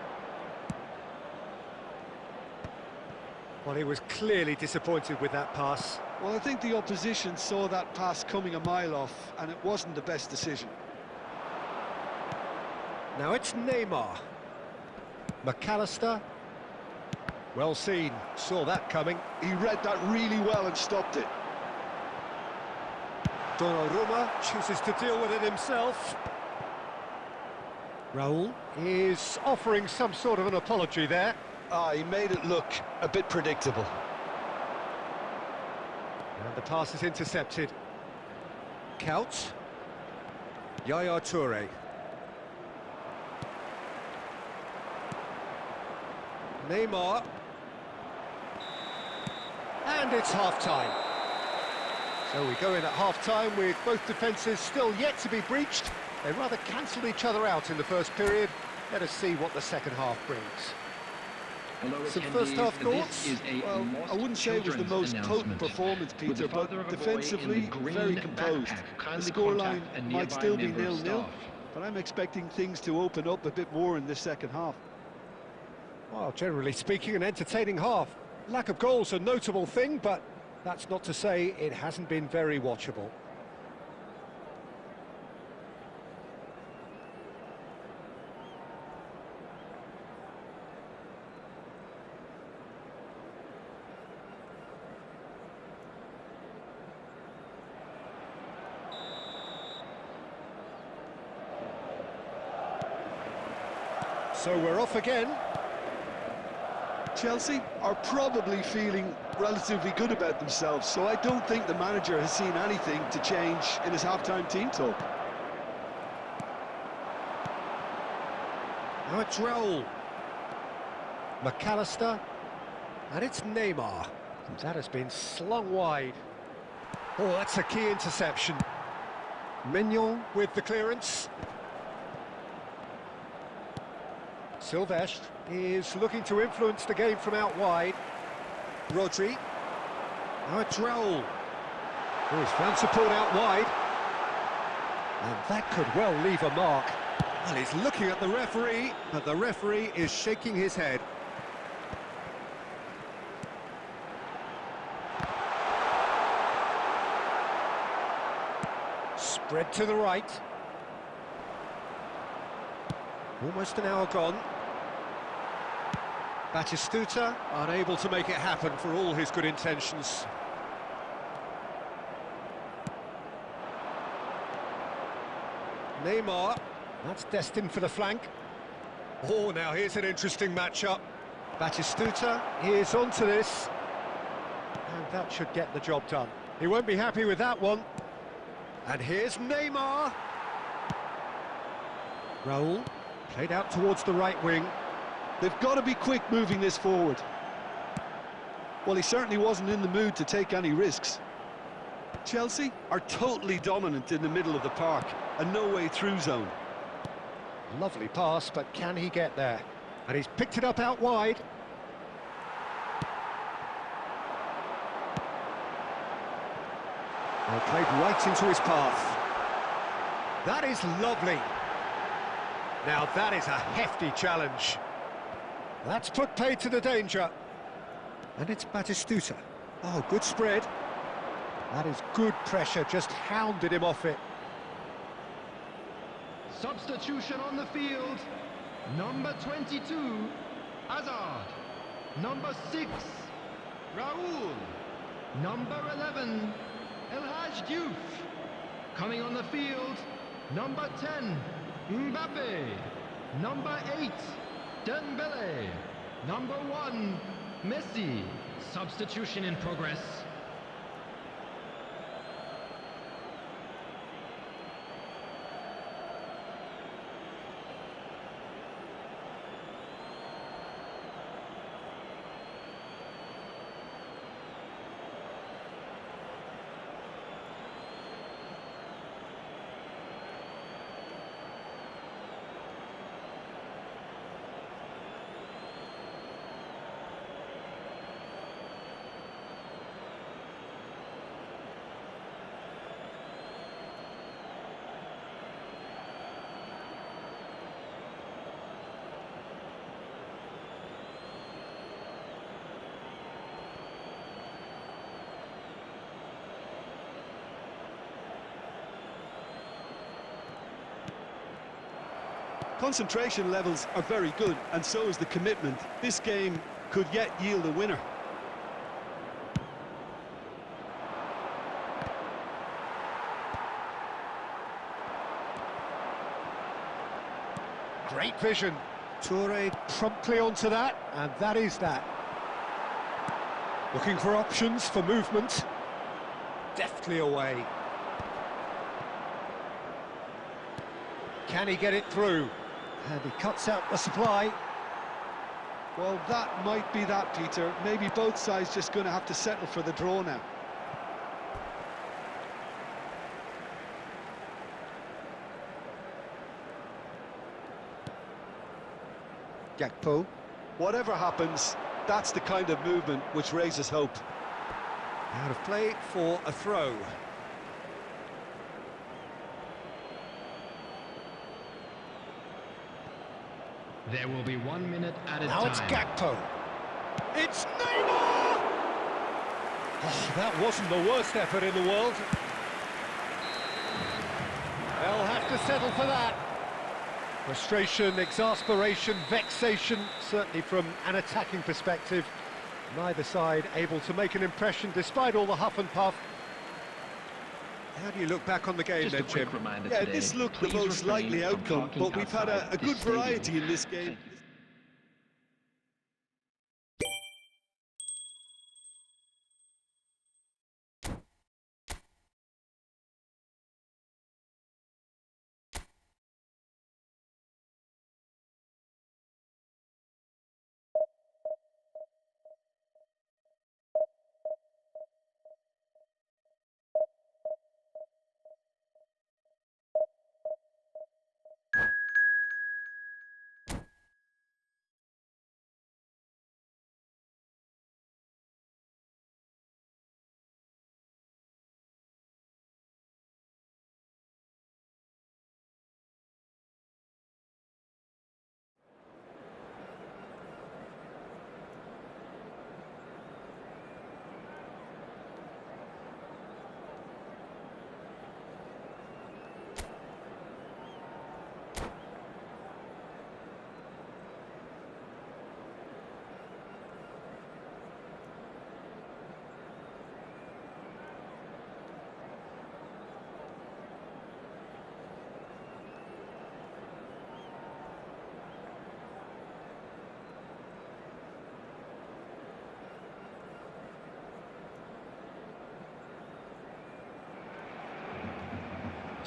Well, he was clearly disappointed with that pass. Well, I think the opposition saw that pass coming a mile off, and it wasn't the best decision. Now it's Neymar. McAllister. Well seen, saw that coming. He read that really well and stopped it. Donnarumma chooses to deal with it himself. Raul is offering some sort of an apology there. He made it look a bit predictable. And the pass is intercepted. Kaut. Yaya Toure. Neymar. And it's half-time. So we go in at half-time with both defences still yet to be breached. They rather cancelled each other out in the first period. Let us see what the second half brings. Some first half thoughts? Well, I wouldn't say it was the most potent performance, Peter, but defensively, very composed. The scoreline might still be 0-0, but I'm expecting things to open up a bit more in this second half. Well, generally speaking, an entertaining half. Lack of goals a notable thing, but that's not to say it hasn't been very watchable. So we're off again. Chelsea are probably feeling relatively good about themselves, so I don't think the manager has seen anything to change in his half-time team talk. Now it's Raul. McAllister. And it's Neymar. That has been slung wide. Oh, that's a key interception. Mignon with the clearance. Silvestre is looking to influence the game from out wide. Rodri. Now it's Raul. Oh, he's found support out wide. And that could well leave a mark. Well, he's looking at the referee, but the referee is shaking his head. Spread to the right. Almost an hour gone. Batistuta unable to make it happen for all his good intentions. Neymar, that's destined for the flank. Oh, now here's an interesting matchup. Batistuta is onto this. And that should get the job done. He won't be happy with that one. And here's Neymar. Raul, played out towards the right wing. They've got to be quick moving this forward. Well, he certainly wasn't in the mood to take any risks. Chelsea are totally dominant in the middle of the park, a no-way-through zone. Lovely pass, but can he get there? And he's picked it up out wide. Well, played right into his path. That is lovely. Now that is a hefty challenge. That's put paid to the danger. And it's Batistuta. Oh, good spread. That is good pressure, just hounded him off it. Substitution on the field. Number 22, Hazard. Number 6, Raul. Number 11, El Hadj Diouf. Coming on the field, number 10, Mbappe. Number 8, Dembele. Number 1, Messi. Substitution in progress. Concentration levels are very good, and so is the commitment. This game could yet yield a winner. Great vision. Toure promptly onto that, and that is that. Looking for options for movement. Deftly away. Can he get it through? And he cuts out the supply. Well, that might be that, Peter. Maybe both sides just going to have to settle for the draw now. Gakpo. Whatever happens, that's the kind of movement which raises hope. Out of play for a throw. There will be 1 minute at a time. Now it's Gakpo. It's Neymar! Oh, that wasn't the worst effort in the world. They'll have to settle for that. Frustration, exasperation, vexation, certainly from an attacking perspective. Neither side able to make an impression despite all the huff and puff. How do you look back on the game then, Jim? Yeah, this looked the most likely outcome, but we've had a good variety in this game.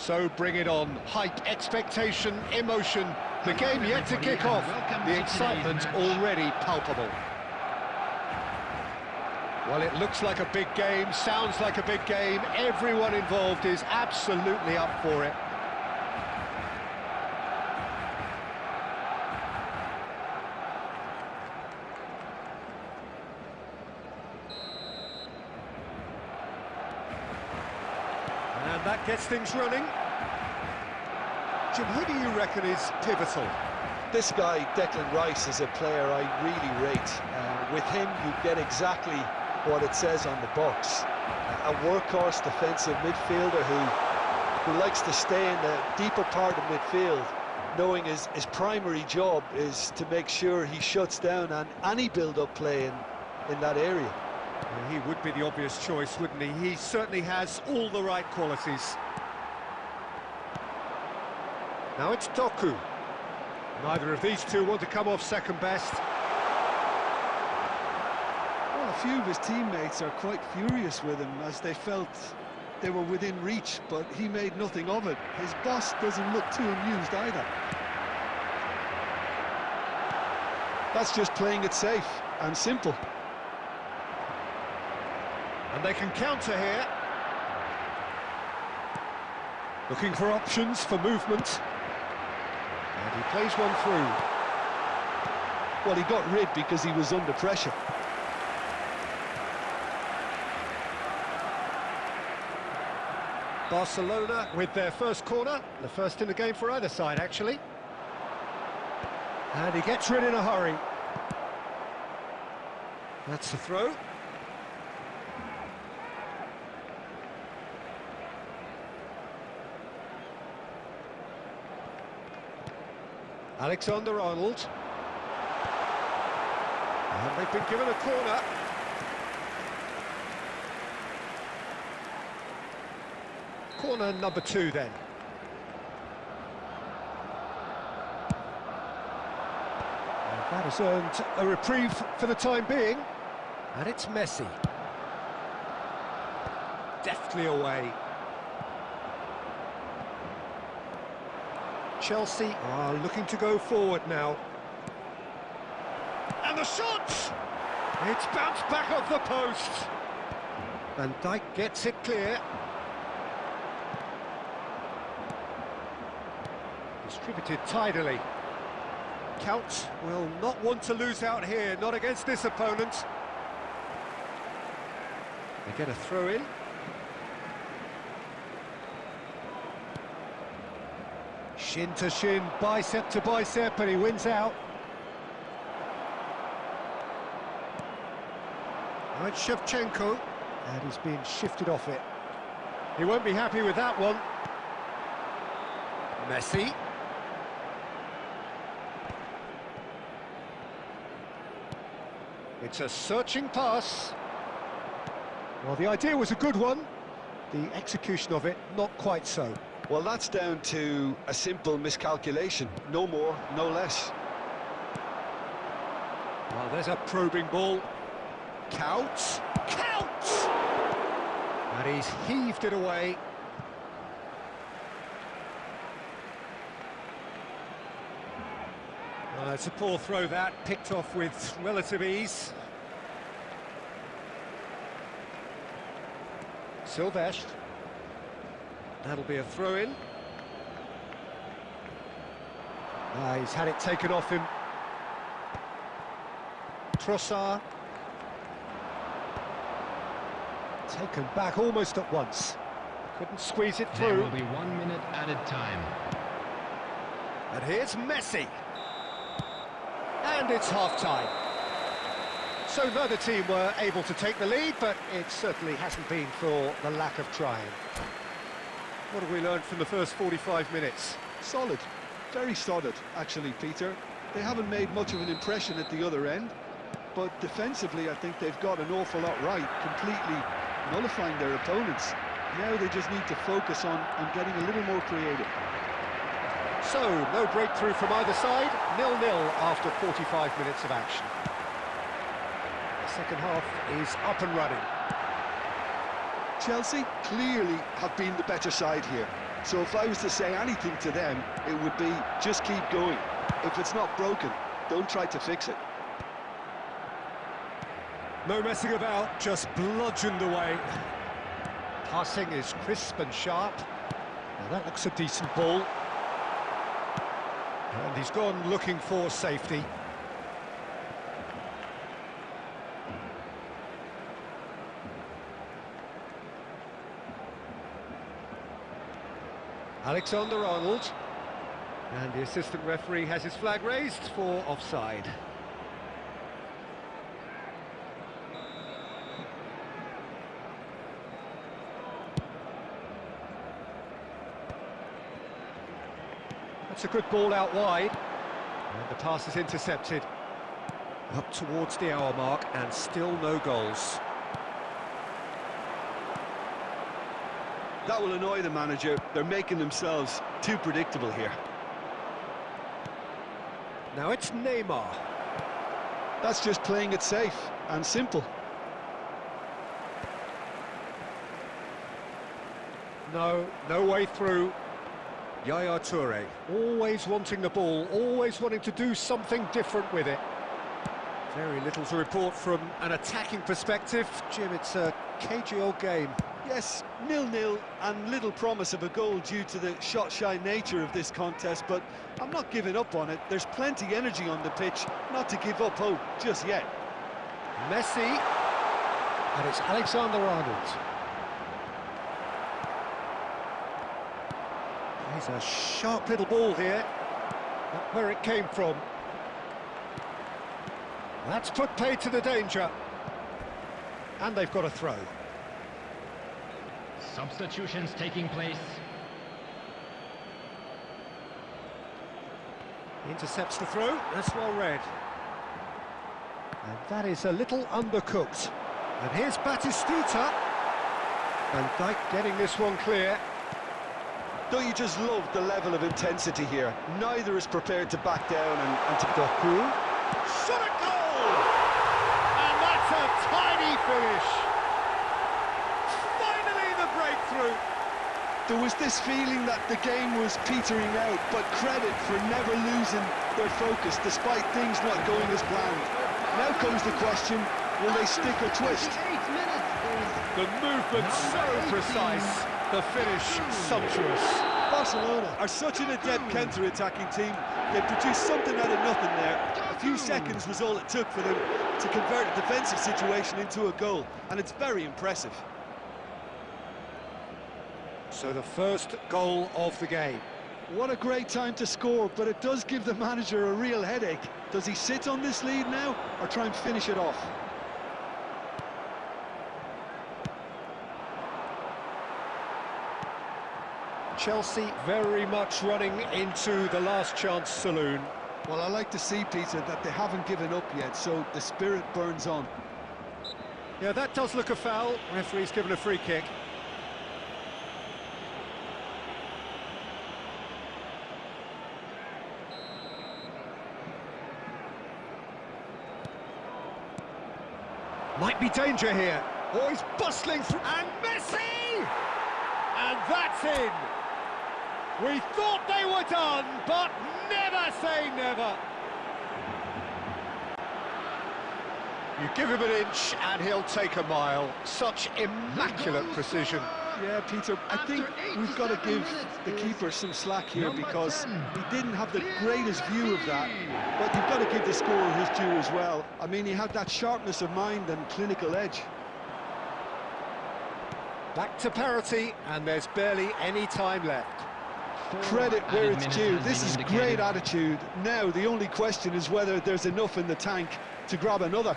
So bring it on. Hype, expectation, emotion. The game yet to kick off. The excitement already palpable. Well, it looks like a big game, sounds like a big game. Everyone involved is absolutely up for it. And that gets things running. Jim, who do you reckon is pivotal? This guy, Declan Rice, is a player I really rate. With him, you get exactly what it says on the box. A workhorse defensive midfielder who likes to stay in the deeper part of midfield, knowing his primary job is to make sure he shuts down any build-up play in that area. Well, he would be the obvious choice, wouldn't he? He certainly has all the right qualities. Now it's Doku. Neither of these two want to come off second best. Well, a few of his teammates are quite furious with him as they felt they were within reach, but he made nothing of it. His boss doesn't look too amused either. That's just playing it safe and simple. And they can counter here. Looking for options for movement. And he plays one through. Well, he got rid because he was under pressure. Barcelona with their first corner, the first in the game for either side, actually. And he gets rid in a hurry. That's the throw. Alexander-Arnold. And they've been given a corner. Corner number 2 then. And that has earned a reprieve for the time being. And it's Messi. Deftly away. Chelsea are looking to go forward now. And the shot! It's bounced back off the post. Van Dijk gets it clear. Distributed tidily. Count will not want to lose out here, not against this opponent. They get a throw in. Shin to shin, bicep to bicep, and he wins out. Now it's Shevchenko, and he's being shifted off it. He won't be happy with that one. Messi. It's a searching pass. Well, the idea was a good one. The execution of it, not quite so. Well, that's down to a simple miscalculation. No more, no less. Well, there's a probing ball. Counts. Counts! And he's heaved it away. It's a poor throw that, picked off with relative ease. Silvestre. That'll be a throw-in. He's had it taken off him. Trossard. Taken back almost at once. Couldn't squeeze it through. There will be 1 minute added time. And here's Messi. And it's half-time. So neither team were able to take the lead, but it certainly hasn't been for the lack of trying. What have we learned from the first 45 minutes? Solid, very solid, actually, Peter. They haven't made much of an impression at the other end, but defensively, I think they've got an awful lot right, completely nullifying their opponents. Now they just need to focus on getting a little more creative. So, no breakthrough from either side, 0-0 after 45 minutes of action. The second half is up and running. Chelsea clearly have been the better side here. So if I was to say anything to them, it would be just keep going. If it's not broken, don't try to fix it. No messing about, just bludgeoned away. Passing is crisp and sharp. Now that looks a decent ball. And he's gone looking for safety. Alexander-Arnold. And the assistant referee has his flag raised for offside. That's a good ball out wide. And the pass is intercepted. Up towards the hour mark and still no goals. That will annoy the manager. They're making themselves too predictable here. Now it's Neymar. That's just playing it safe and simple. No way through. Yaya Toure, always wanting the ball, always wanting to do something different with it. Very little to report from an attacking perspective. Jim, it's a cagey old game. Yes, 0-0 and little promise of a goal due to the shot-shy nature of this contest, but I'm not giving up on it. There's plenty energy on the pitch, not to give up hope just yet. Messi, and it's Alexander-Arnold. He's a sharp little ball here. Not where it came from. That's put paid to the danger. And they've got a throw. Substitutions taking place. Intercepts the throw, that's well read. And that is a little undercooked. And here's Batistuta. And Dijk getting this one clear. Don't you just love the level of intensity here? Neither is prepared to back down and to go through. Shot at goal! And that's a tiny finish. Finally the breakthrough. There was this feeling that the game was petering out, but credit for never losing their focus despite things not going as planned. Now comes the question, will they stick or twist? The movement so precise, the finish sumptuous. Barcelona are such an adept counter-attacking team. They produced something out of nothing there. A few seconds was all it took for them to convert a defensive situation into a goal, and it's very impressive. So the first goal of the game. What a great time to score, but it does give the manager a real headache. Does he sit on this lead now, or try and finish it off? Chelsea very much running into the last chance saloon. Well, I like to see, Peter, that they haven't given up yet, so the spirit burns on. Yeah, that does look a foul. Referee's given a free kick. Might be danger here. Oh, he's bustling through. And Messi! And that's in. We thought they were done, but never say never. You give him an inch and he'll take a mile. Such immaculate precision. Yeah, Peter, I think we've got to give the keeper some slack here because he didn't have the greatest view of that. But you've got to give the scorer his due as well. I mean, he had that sharpness of mind and clinical edge. Back to parity, and there's barely any time left. Credit where it's due. This is great attitude. Now, the only question is whether there's enough in the tank to grab another.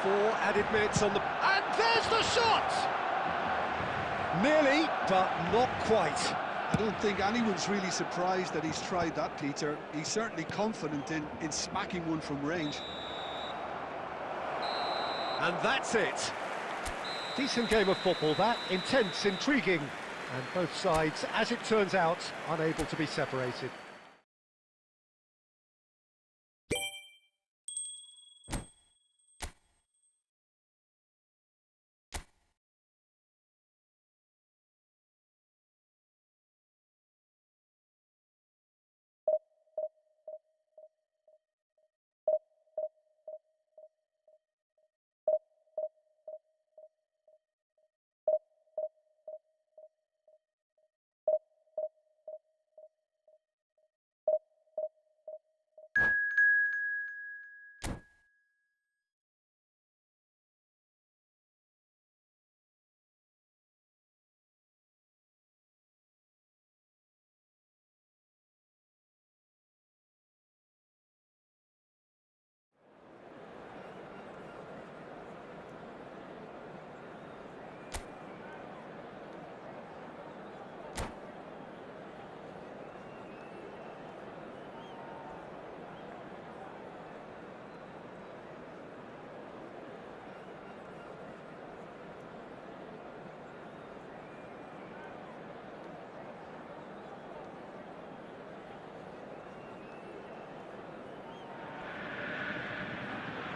Four added minutes on the... And there's the shot! Nearly, but not quite. I don't think anyone's really surprised that he's tried that, Peter. He's certainly confident in smacking one from range. And that's it. Decent game of football, that. Intense, intriguing. And both sides, as it turns out, unable to be separated.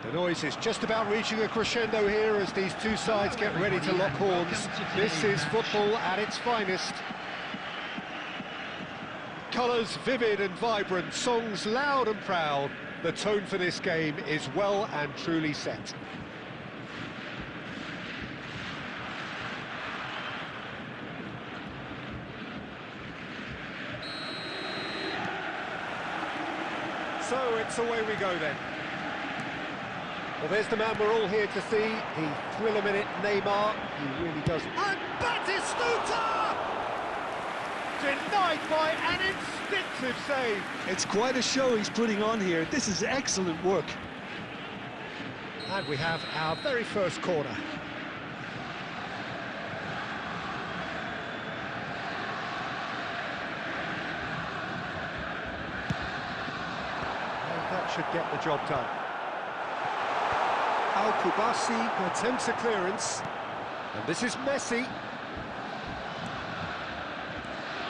The noise is just about reaching a crescendo here as these two sides get ready to lock horns. This is football at its finest. Colours vivid and vibrant, songs loud and proud. The tone for this game is well and truly set. So it's away we go then. Well, there's the man we're all here to see, the thriller-minute Neymar. He really does. And Batistuta! Denied by an instinctive save. It's quite a show he's putting on here. This is excellent work. And we have our very first corner. And that should get the job done. Al-Kubasi attempts a clearance, and this is Messi.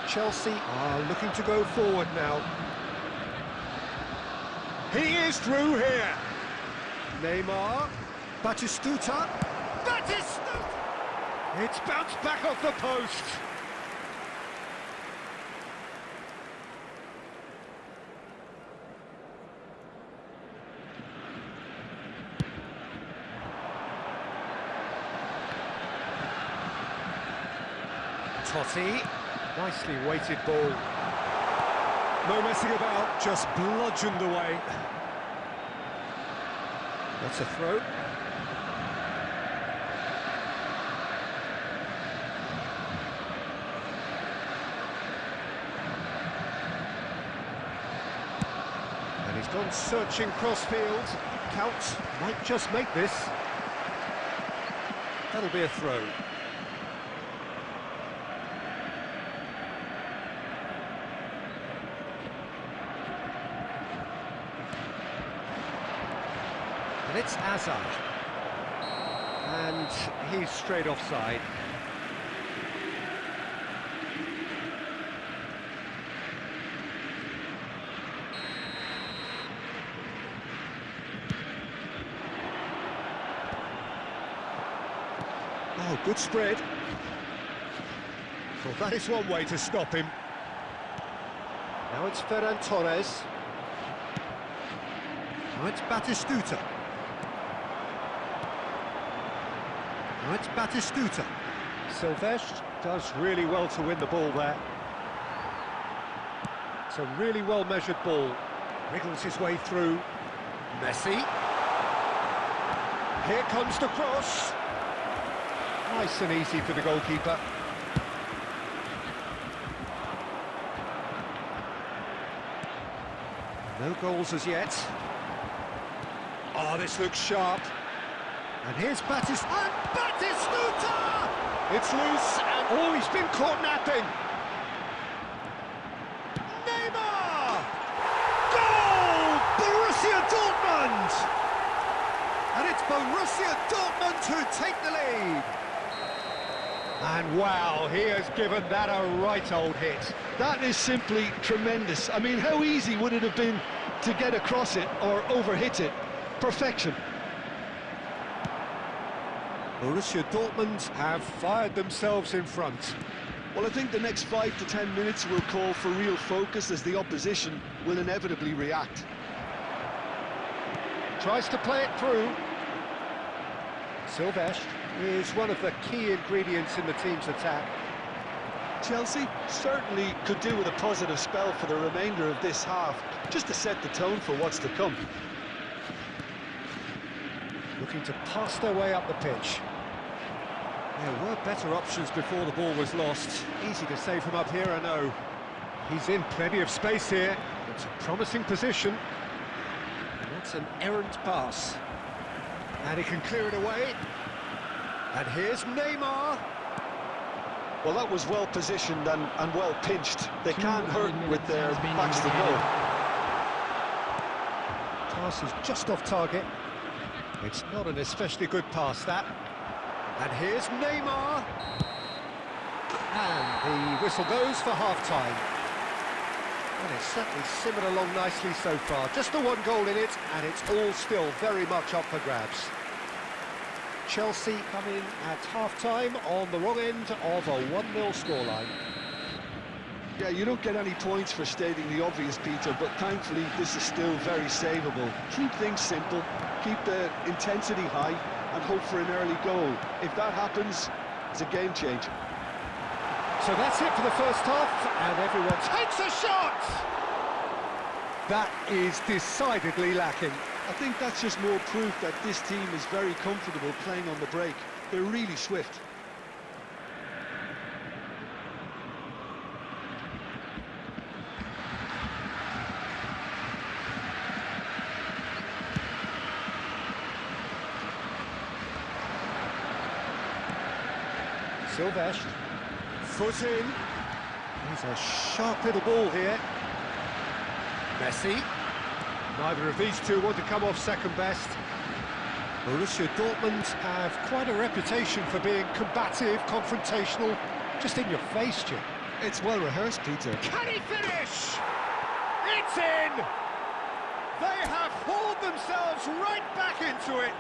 Chelsea are looking to go forward now. He is through here. Neymar, Batistuta, Batistuta! It's bounced back off the post. Totti, nicely weighted ball. No messing about, just bludgeoned away. That's a throw. And he's gone searching crossfield. Count might just make this. That'll be a throw. And it's Hazard. And he's straight offside. Oh, good spread. Well, that is one way to stop him. Now it's Ferran Torres. Now it's Batistuta. Now it's Batistuta. Silvestre does really well to win the ball there. It's a really well-measured ball. Wriggles his way through. Messi. Here comes the cross. Nice and easy for the goalkeeper. No goals as yet. Oh, this looks sharp. And here's Batistuta. And Batistuta! It's loose, and oh, he's been caught napping. Neymar! Goal! Borussia Dortmund! And it's Borussia Dortmund who take the lead. And wow, he has given that a right old hit. That is simply tremendous. I mean, how easy would it have been to get across it or overhit it? Perfection. Borussia Dortmund have fired themselves in front. Well, I think the next 5 to 10 minutes will call for real focus as the opposition will inevitably react. Tries to play it through. Silvestre is one of the key ingredients in the team's attack. Chelsea certainly could do with a positive spell for the remainder of this half, just to set the tone for what's to come. Looking to pass their way up the pitch. There were better options before the ball was lost. Easy to say from up here, I know. He's in plenty of space here. It's a promising position. And that's an errant pass. And he can clear it away. And here's Neymar. Well, that was well positioned and well pinched. They can't hurt with their backs to the goal. Pass is just off target. It's not an especially good pass, that. And here's Neymar. And the whistle goes for half-time. And it's certainly simmered along nicely so far. Just the one goal in it, and it's all still very much up for grabs. Chelsea come in at half-time on the wrong end of a 1-0 scoreline. Yeah, you don't get any points for stating the obvious, Peter, but thankfully this is still very savable. Keep things simple, keep the intensity high, and hope for an early goal. If that happens, it's a game changer. So that's it for the first half, and everyone takes a shot! That is decidedly lacking. I think that's just more proof that this team is very comfortable playing on the break. They're really swift. Silvestre, foot in. He's a sharp little ball here. Messi. Neither of these two want to come off second best. Borussia Dortmund have quite a reputation for being combative, confrontational, just in your face, Jim. It's well rehearsed, Peter. Can he finish? It's in! They have hauled themselves right back into it.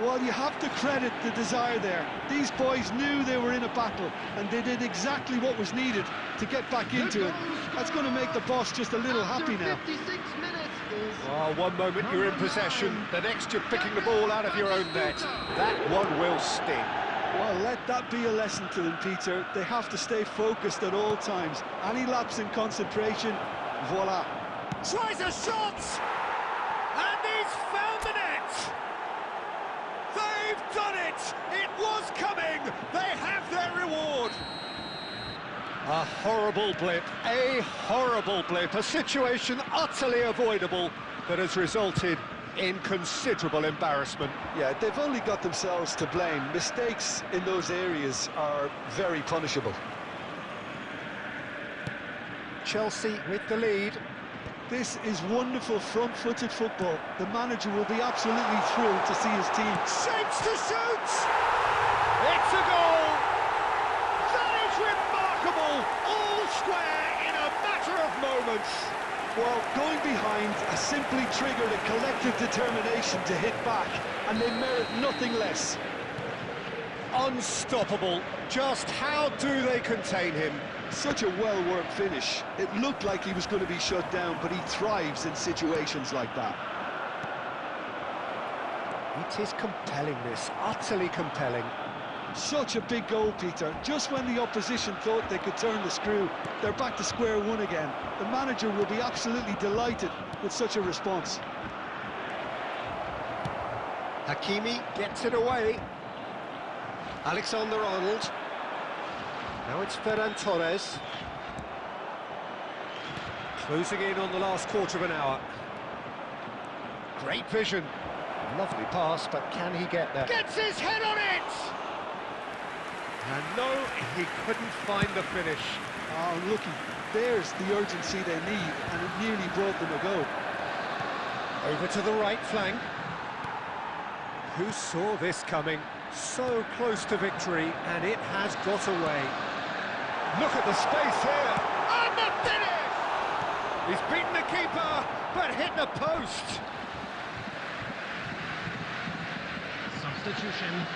Well, you have to credit the desire there. These boys knew they were in a battle, and they did exactly what was needed to get back into it. That's going to make the boss just a little happy now. 56 minutes is... Oh, one moment you're in possession, the next you're picking the ball out of your own net. That one will sting. Well, let that be a lesson to them, Peter. They have to stay focused at all times. Any lapse in concentration, voila. Tries a shot! And he's found the net! They've done it! It was coming! They have their reward! A horrible blip, a situation utterly avoidable that has resulted in considerable embarrassment. Yeah, they've only got themselves to blame. Mistakes in those areas are very punishable. Chelsea with the lead. This is wonderful front-footed football. The manager will be absolutely thrilled to see his team. Shapes to shoot! It's a goal! That is remarkable! All square in a matter of moments. Well, going behind has simply triggered a collective determination to hit back, and they merit nothing less. Unstoppable. Just how do they contain him? Such a well-worked finish. It looked like he was going to be shut down, but he thrives in situations like that. It is compelling, this. Utterly compelling. Such a big goal, Peter. Just when the opposition thought they could turn the screw, they're back to square one again. The manager will be absolutely delighted with such a response. Hakimi gets it away. Alexander-Arnold. Now it's Ferran Torres. Closing in on the last quarter of an hour. Great vision. Lovely pass, but can he get there? Gets his head on it! And no, he couldn't find the finish. Oh, looky, there's the urgency they need, and it nearly brought them a goal. Over to the right flank. Who saw this coming? So close to victory, and it has got away. Look at the space here, and the finish! He's beaten the keeper, but hit the post. Substitution.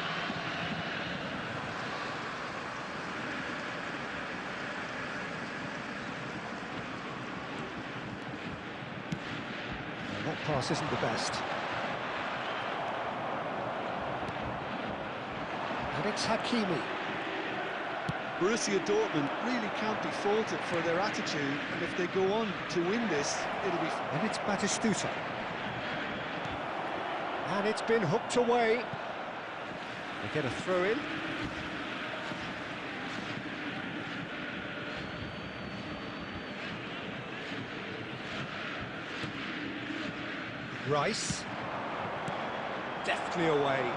That pass isn't the best. And it's Hakimi. Borussia Dortmund really can't be faulted for their attitude, and if they go on to win this, it'll be... And it's Batistuta. And it's been hooked away. They get a throw in. Rice. Deftly away.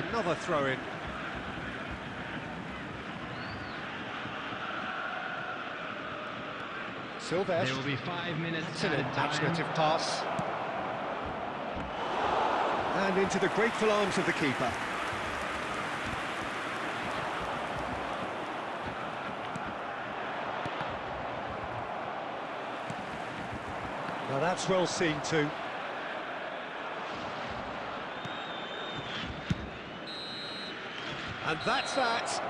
Another throw in. Silvestre. There will be 5 minutes. It's an imaginative pass. And into the grateful arms of the keeper. Now that's well seen too. And that's that.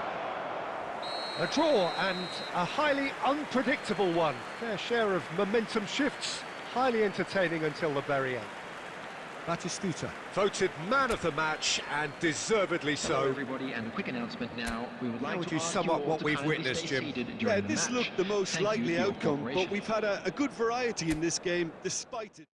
A draw and a highly unpredictable one. Fair share of momentum shifts. Highly entertaining until the very end. Batistuta, voted man of the match, and deservedly so. Hello everybody, and a quick announcement now. We would like How would to you ask sum you up all what to we've kindly witnessed, stay Jim? seated Yeah, during the this match. looked the most Thank you likely for your outcome, but cooperation. we've had a good variety in this game, despite it.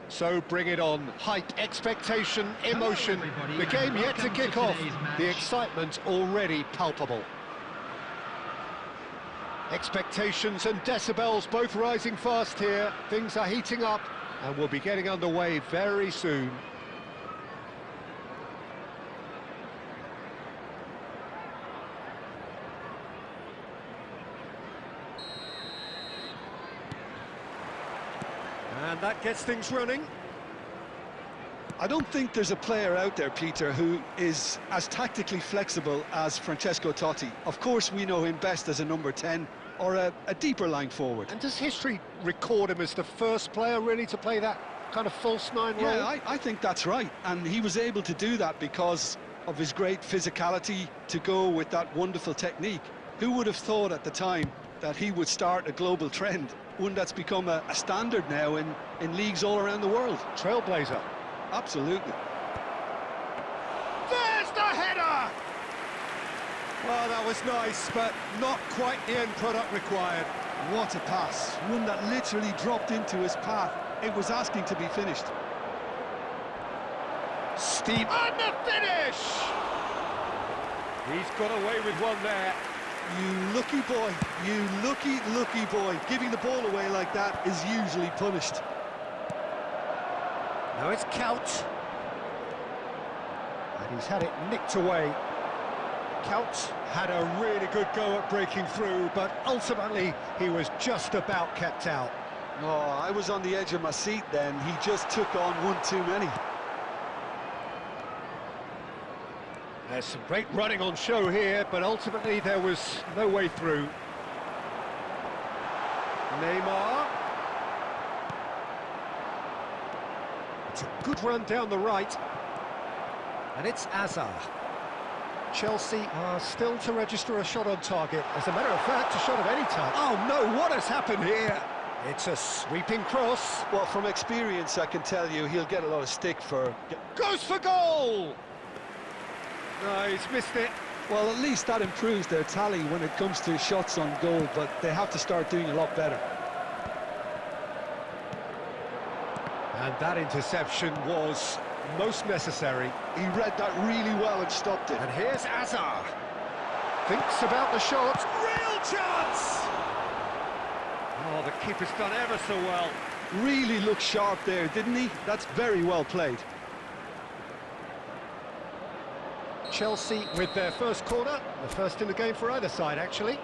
So bring it on. Hype, expectation, emotion. everybody, The game and yet to welcome kick to off. today's match. The excitement already palpable. Expectations and decibels both rising fast here. Things are heating up and we'll be getting underway very soon. And that gets things running. I don't think there's a player out there, Peter, who is as tactically flexible as Francesco Totti. Of course, we know him best as a number 10 or a deeper line forward. And does history record him as the first player really to play that kind of false nine role? Yeah, I think that's right. And he was able to do that because of his great physicality to go with that wonderful technique. Who would have thought at the time that he would start a global trend, one that's become a standard now in leagues all around the world? Trailblazer. Absolutely. There's the header! Well, that was nice, but not quite the end product required. What a pass. One that literally dropped into his path. It was asking to be finished. Steve. And the finish! He's got away with one there. You lucky boy. You lucky boy. Giving the ball away like that is usually punished. Now it's Couch. And he's had it nicked away. Couch had a really good go at breaking through, but ultimately he was just about kept out. Oh, I was on the edge of my seat then. He just took on one too many. There's some great running on show here, but ultimately there was no way through. Neymar. It's a good run down the right. And it's Azar. Chelsea are still to register a shot on target. As a matter of fact, a shot of any type. Oh no, what has happened here? It's a sweeping cross. Well, from experience, I can tell you he'll get a lot of stick for... Goes for goal! No, he's missed it. Well, at least that improves their tally when it comes to shots on goal, but they have to start doing a lot better. And that interception was most necessary. He read that really well and stopped it. And here's Azar. Thinks about the shot. Real chance! Oh, the keeper's done ever so well. Really looked sharp there, didn't he? That's very well played. Chelsea with their first corner, the first in the game for either side, actually.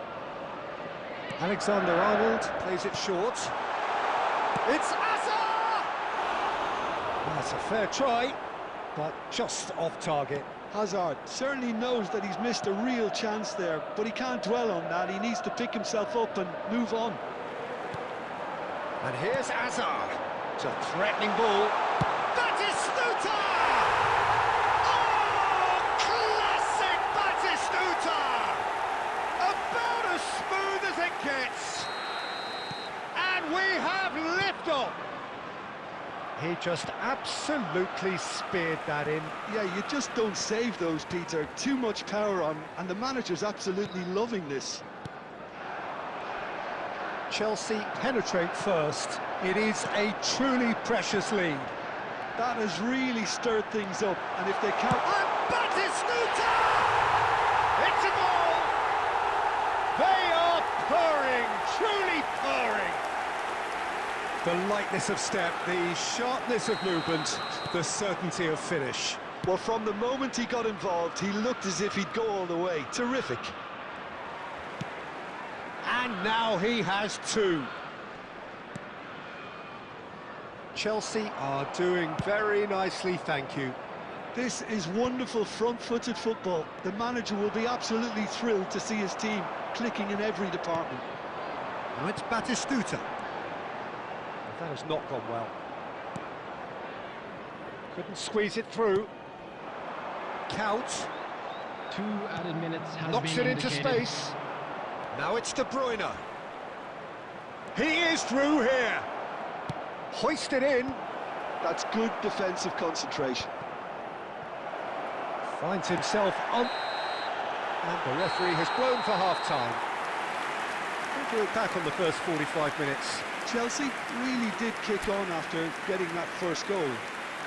Alexander-Arnold plays it short. It's Hazard! That's a fair try, but just off target. Hazard certainly knows that he's missed a real chance there, but he can't dwell on that. He needs to pick himself up and move on. And here's Hazard. It's a threatening ball. Batistuta! Oh, classic Batistuta! About as smooth as it gets. And we have liftoff. He just absolutely speared that in. Yeah, you just don't save those, Peter. Too much power on, and the manager's absolutely loving this. Chelsea penetrate first. It is a truly precious lead. That has really stirred things up, and if they can't... And Batistuta! It's a goal! They are purring, truly purring. The lightness of step, the sharpness of movement, the certainty of finish. Well, from the moment he got involved, he looked as if he'd go all the way. Terrific. And now he has two. Chelsea are doing very nicely, thank you. This is wonderful front-footed football. The manager will be absolutely thrilled to see his team clicking in every department. Now it's Batistuta. That has not gone well. Couldn't squeeze it through. Count. 2 added minutes has Knocks been it into indicated. space. Now it's De Bruyne. He is through here. Hoisted in. That's good defensive concentration. Finds himself on. And the referee has blown for half-time. We'll look back on the first 45 minutes. Chelsea really did kick on after getting that first goal.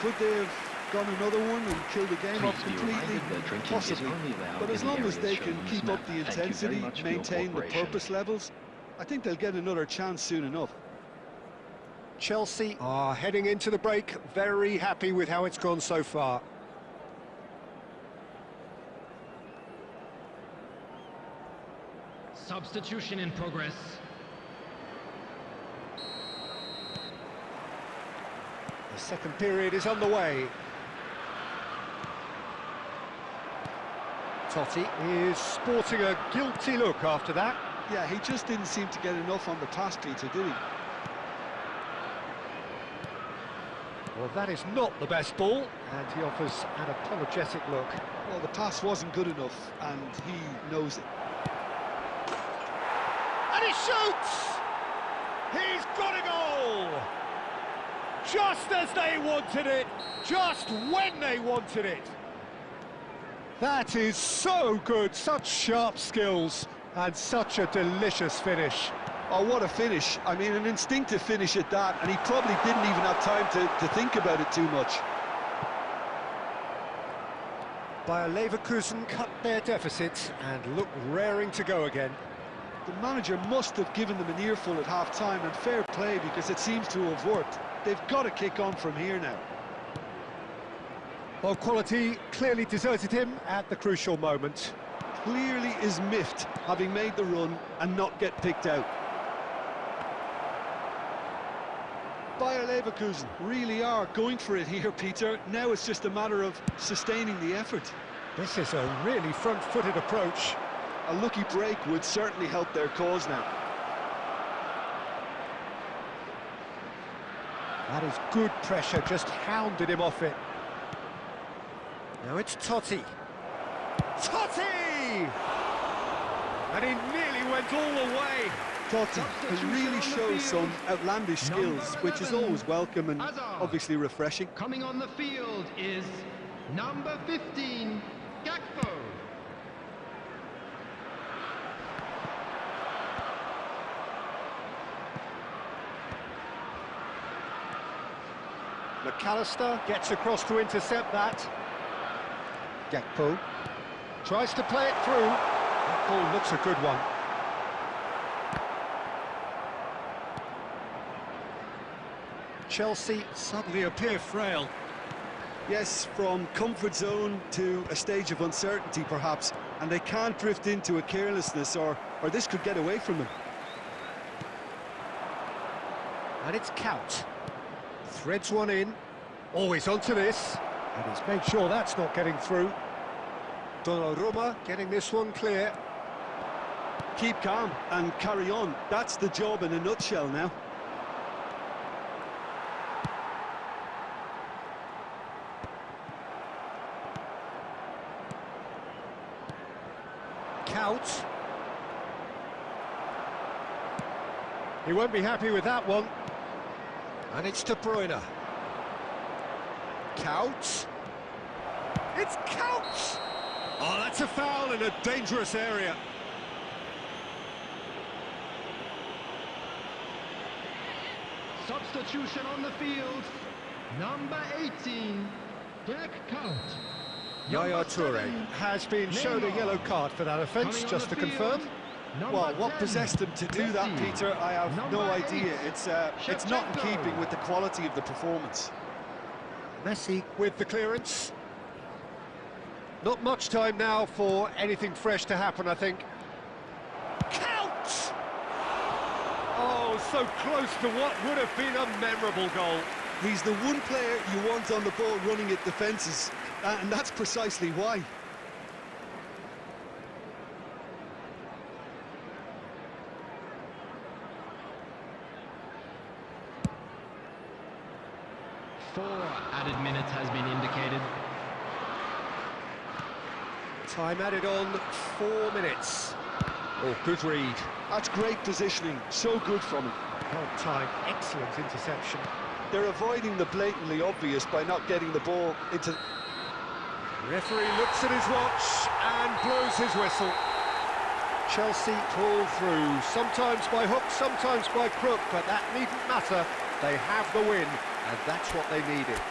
Could they have gone another one and killed the game off completely? Possibly. But as long as they can keep up the intensity, maintain the purpose levels, I think they'll get another chance soon enough. Chelsea are heading into the break, very happy with how it's gone so far. Substitution in progress. The second period is on the way. Totti is sporting a guilty look after that. Yeah, he just didn't seem to get enough on the pass, Peter, did he? Well, that is not the best ball, and he offers an apologetic look. Well, the pass wasn't good enough, and he knows it. And he shoots! He's got a goal! Just as they wanted it, just when they wanted it. That is so good, such sharp skills, and such a delicious finish. Oh, what a finish. I mean, an instinctive finish at that, and he probably didn't even have time to think about it too much. Bayer Leverkusen cut their deficit and look raring to go again. The manager must have given them an earful at half-time, and fair play, because it seems to have worked. They've got to kick on from here now. Well, quality clearly deserted him at the crucial moment. Clearly is miffed, having made the run and not get picked out. Bayer Leverkusen really are going for it here, Peter. Now it's just a matter of sustaining the effort. This is a really front-footed approach. A lucky break would certainly help their cause now. That is good pressure, just hounded him off it. Now it's Totti. Totti! And he nearly went all the way. Totti can really show some outlandish skills, which is always welcome and obviously refreshing. Coming on the field is number 15, Gakpo. McAllister gets across to intercept that. Gakpo tries to play it through. That ball looks a good one. Chelsea suddenly appear frail. Yes, from comfort zone to a stage of uncertainty perhaps, and they can't drift into a carelessness or this could get away from them. And it's Count. Threads one in. Always onto this. And he's made sure that's not getting through. Donnarumma getting this one clear. Keep calm and carry on. That's the job in a nutshell now. Count. He won't be happy with that one. And it's De Bruyne. Count. It's Count! Oh, that's a foul in a dangerous area. Substitution on the field. Number 18, Dirk Count. Yaya Toure has been shown a yellow card for that offence, just to confirm. Well, what possessed him to do that, Peter, I have no idea. It's not in keeping with the quality of the performance. Messi with the clearance. Not much time now for anything fresh to happen, I think. Count! Oh, so close to what would have been a memorable goal. He's the one player you want on the ball running at defences, and that's precisely why. Four added minutes has been indicated. Time added on, 4 minutes. Oh, good read. That's great positioning, so good from him. Well timed, excellent interception. They're avoiding the blatantly obvious by not getting the ball into... Referee looks at his watch and blows his whistle. Chelsea pull through, sometimes by hook, sometimes by crook, but that needn't matter. They have the win, and that's what they needed.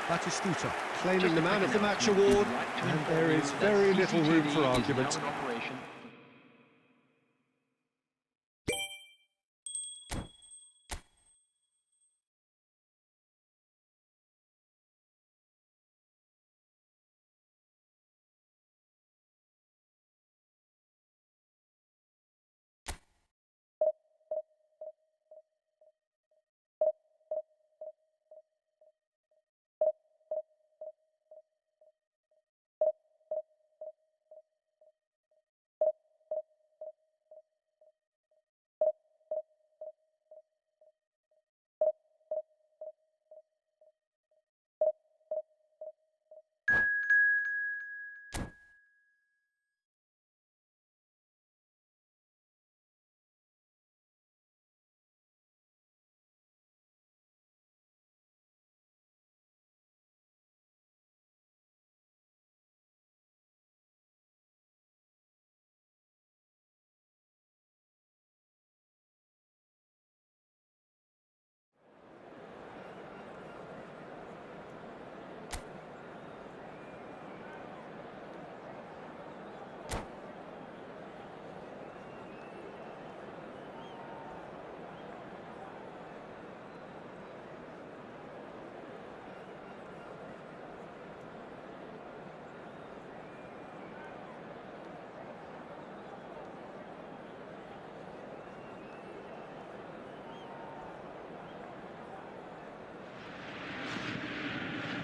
Batistuta claiming the Man of the Match award, and there is very little room for argument.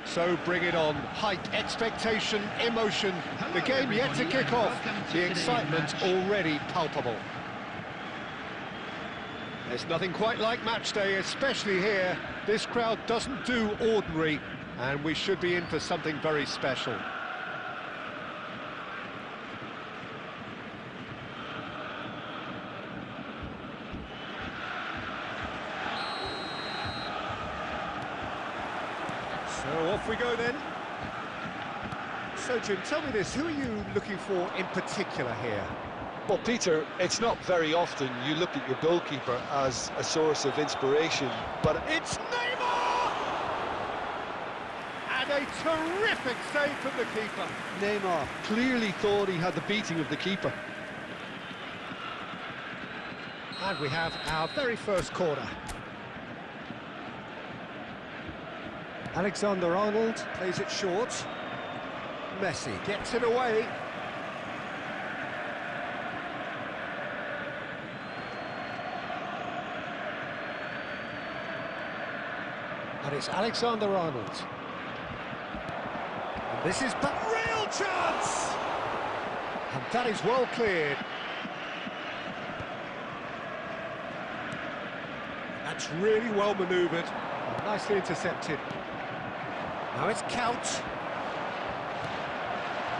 So bring it on. Height, expectation, emotion. The game yet to kick off. The excitement already palpable. There's nothing quite like match day, especially here. This crowd doesn't do ordinary, and we should be in for something very special. So off we go then. So Jim, tell me this, who are you looking for in particular here? Well, Peter, it's not very often you look at your goalkeeper as a source of inspiration, but It's Neymar! And a terrific save from the keeper. Neymar clearly thought he had the beating of the keeper. And we have our very first corner. Alexander-Arnold plays it short. Messi gets it away. And it's Alexander-Arnold. And this is but real chance! And that is well cleared. That's really well manoeuvred. Nicely intercepted. Now it's Couch.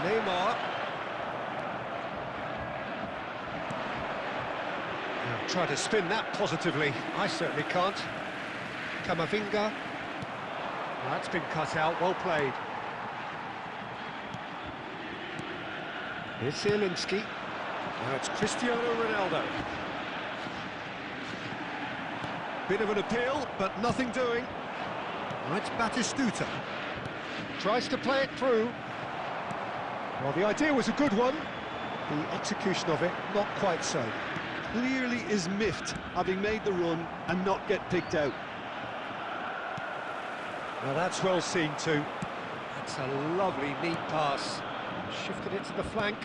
Neymar. Now try to spin that positively. I certainly can't. Camavinga. That's been cut out, well played. Here's Zielinski. Now it's Cristiano Ronaldo. Bit of an appeal, but nothing doing. Now it's Batistuta. Tries to play it through. Well, the idea was a good one. The execution of it, not quite so. Clearly is miffed, having made the run and not get picked out. Now that's well seen too. That's a lovely, neat pass. Shifted it to the flank.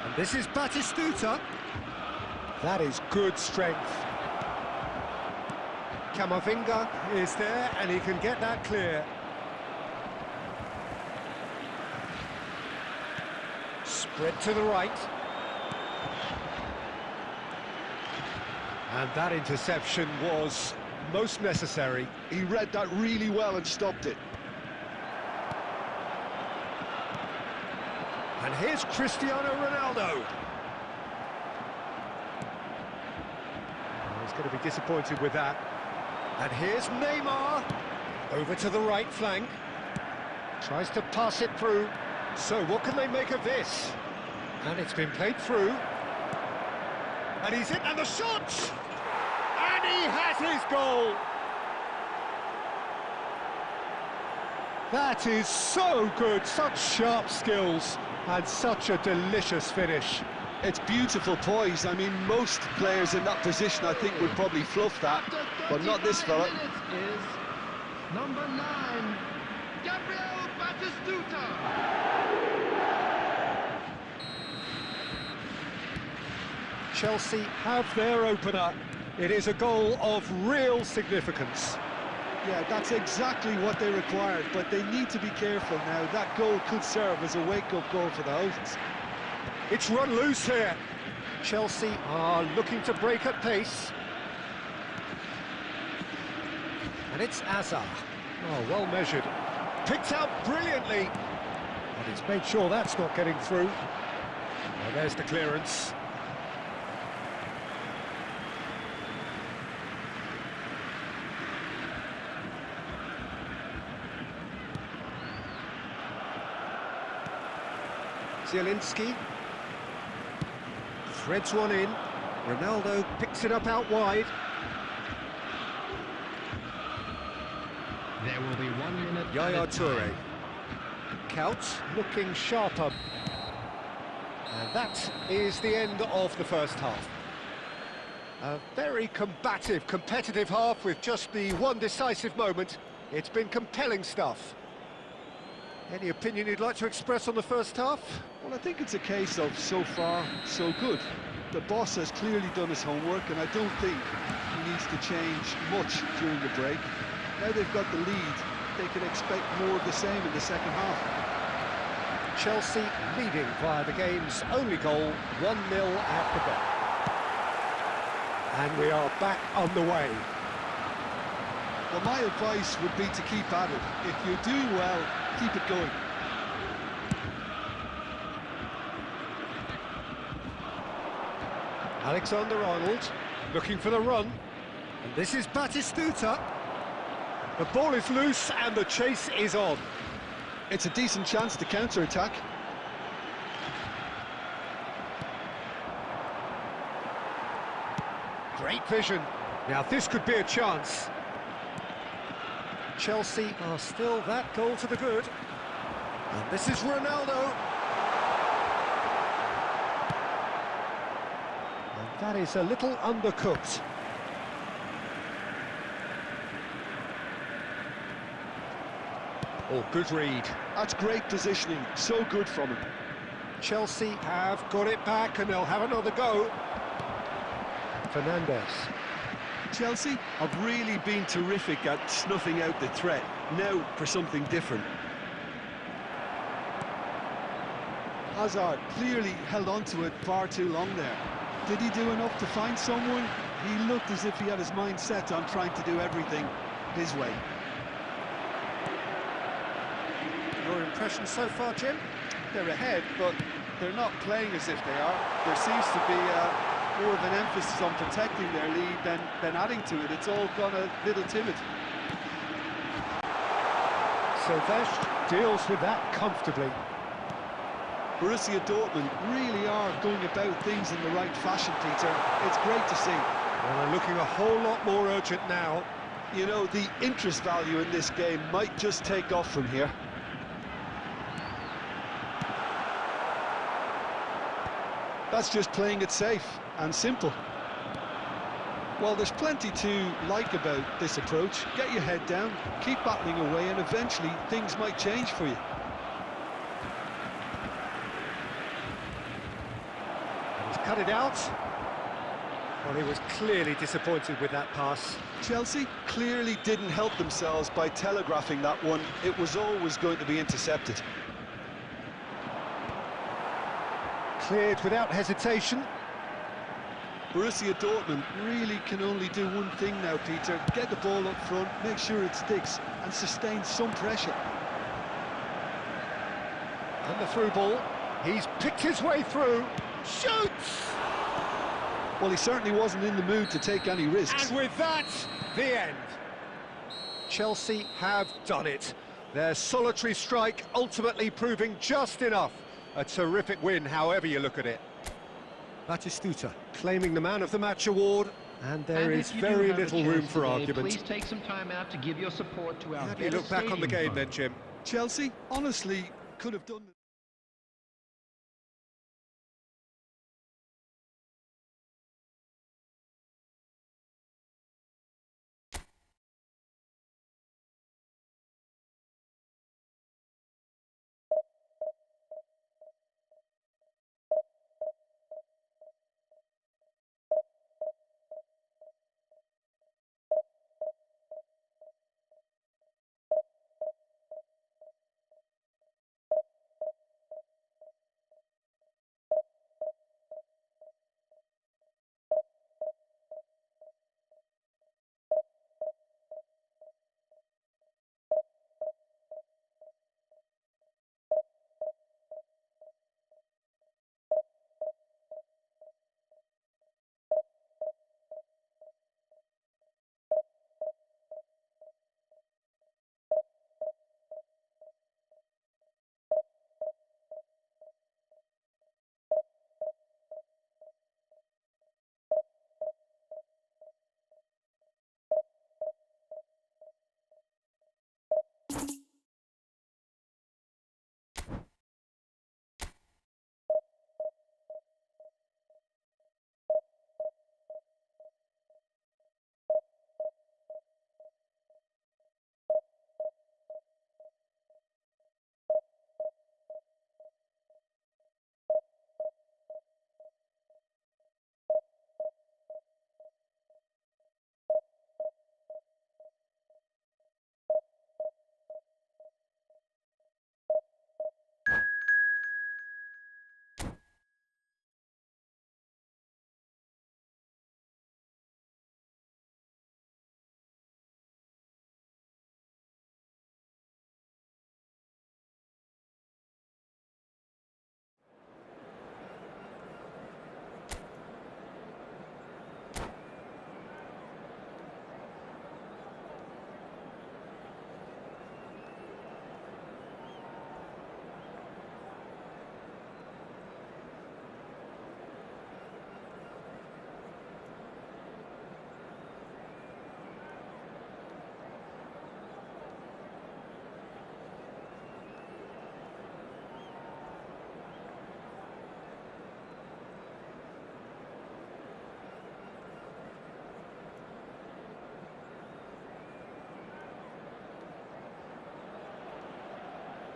And this is Batistuta. That is good strength. Camavinga is there, and he can get that clear. Spread to the right. And that interception was most necessary. He read that really well and stopped it. And here's Cristiano Ronaldo. Oh, he's going to be disappointed with that. And here's Neymar. Over to the right flank. Tries to pass it through. So what can they make of this? And it's been played through. And he's in, and the shot! And he has his goal! That is so good, such sharp skills, and such a delicious finish. It's beautiful poise. I mean, most players in that position, I think, would probably fluff that, but not this fella. Is number 9, Gabriel Batistuta. Chelsea have their opener. It is a goal of real significance. Yeah, that's exactly what they required, but they need to be careful now. That goal could serve as a wake-up goal for the hosts. It's run loose here. Chelsea are looking to break at pace. And it's Azar. Oh, well measured. Picked out brilliantly. And it's made sure that's not getting through. Well, there's the clearance. Zielinski threads one in. Ronaldo picks it up out wide. There will be 1 minute. Yaya Toure. Couch looking sharper. And that is the end of the first half. A very combative, competitive half with just the one decisive moment. It's been compelling stuff. Any opinion you'd like to express on the first half? Well, I think it's a case of so far, so good. The boss has clearly done his homework, and I don't think he needs to change much during the break. Now they've got the lead, they can expect more of the same in the second half. Chelsea leading via the game's only goal, 1-0 at the bell. And we are back on the way. Well, my advice would be to keep at it. If you're doing well, keep it going. Alexander-Arnold looking for the run. And this is Batistuta. The ball is loose and the chase is on. It's a decent chance to counter-attack. Great vision. Now this could be a chance. Chelsea are still that goal to the good. And this is Ronaldo. And that is a little undercooked. Oh, good read. That's great positioning, so good from him. Chelsea have got it back and they'll have another go. Fernandes. Chelsea have really been terrific at snuffing out the threat. Now for something different. Hazard clearly held on to it far too long there. Did he do enough to find someone? He looked as if he had his mind set on trying to do everything his way. Your impression so far, Jim? They're ahead, but they're not playing as if they are. There seems to be more of an emphasis on protecting their lead than adding to it. It's all gone a little timid. Sylvestre deals with that comfortably. Borussia Dortmund really are going about things in the right fashion, Peter. It's great to see. Well, they're looking a whole lot more urgent now. You know, the interest value in this game might just take off from here. That's just playing it safe and simple. Well, there's plenty to like about this approach. Get your head down, keep battling away, and eventually things might change for you. And he's cut it out. Well, he was clearly disappointed with that pass. Chelsea clearly didn't help themselves by telegraphing that one. It was always going to be intercepted. Cleared without hesitation. Borussia Dortmund really can only do one thing now, Peter. Get the ball up front, make sure it sticks, and sustain some pressure. And the through ball. He's picked his way through. Shoots! Well, he certainly wasn't in the mood to take any risks. And with that, the end. Chelsea have done it. Their solitary strike ultimately proving just enough. A terrific win, however you look at it. Batistuta claiming the Man of the Match award, and there is very little room for argument. Please take some time out to give your support to our How do you look back on the game then, Jim? Chelsea, honestly, could have done...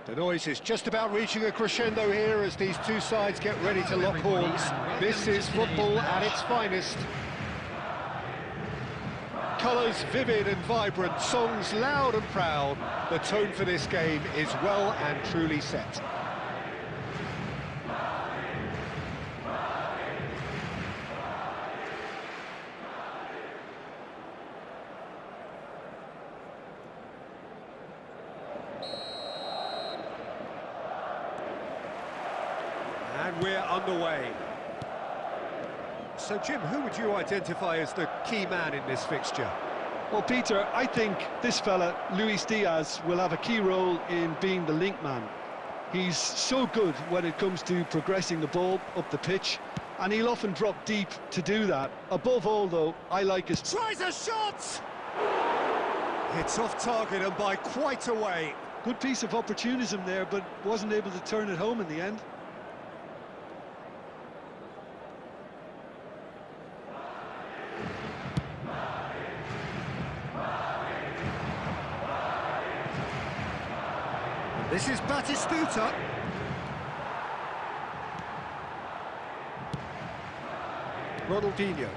The noise is just about reaching a crescendo here as these two sides get ready to lock horns. This is football at its finest. Colours vivid and vibrant, songs loud and proud. The tone for this game is well and truly set. And we're underway. So, Jim, who would you identify as the key man in this fixture? Well, Peter, I think this fella, Luis Diaz, will have a key role in being the link man. He's so good when it comes to progressing the ball up the pitch, and he'll often drop deep to do that. Above all, though, I like his... Tries a shot! It's off target and by quite a way. Good piece of opportunism there, but wasn't able to turn it home in the end. This is Batistuta. Ronaldinho.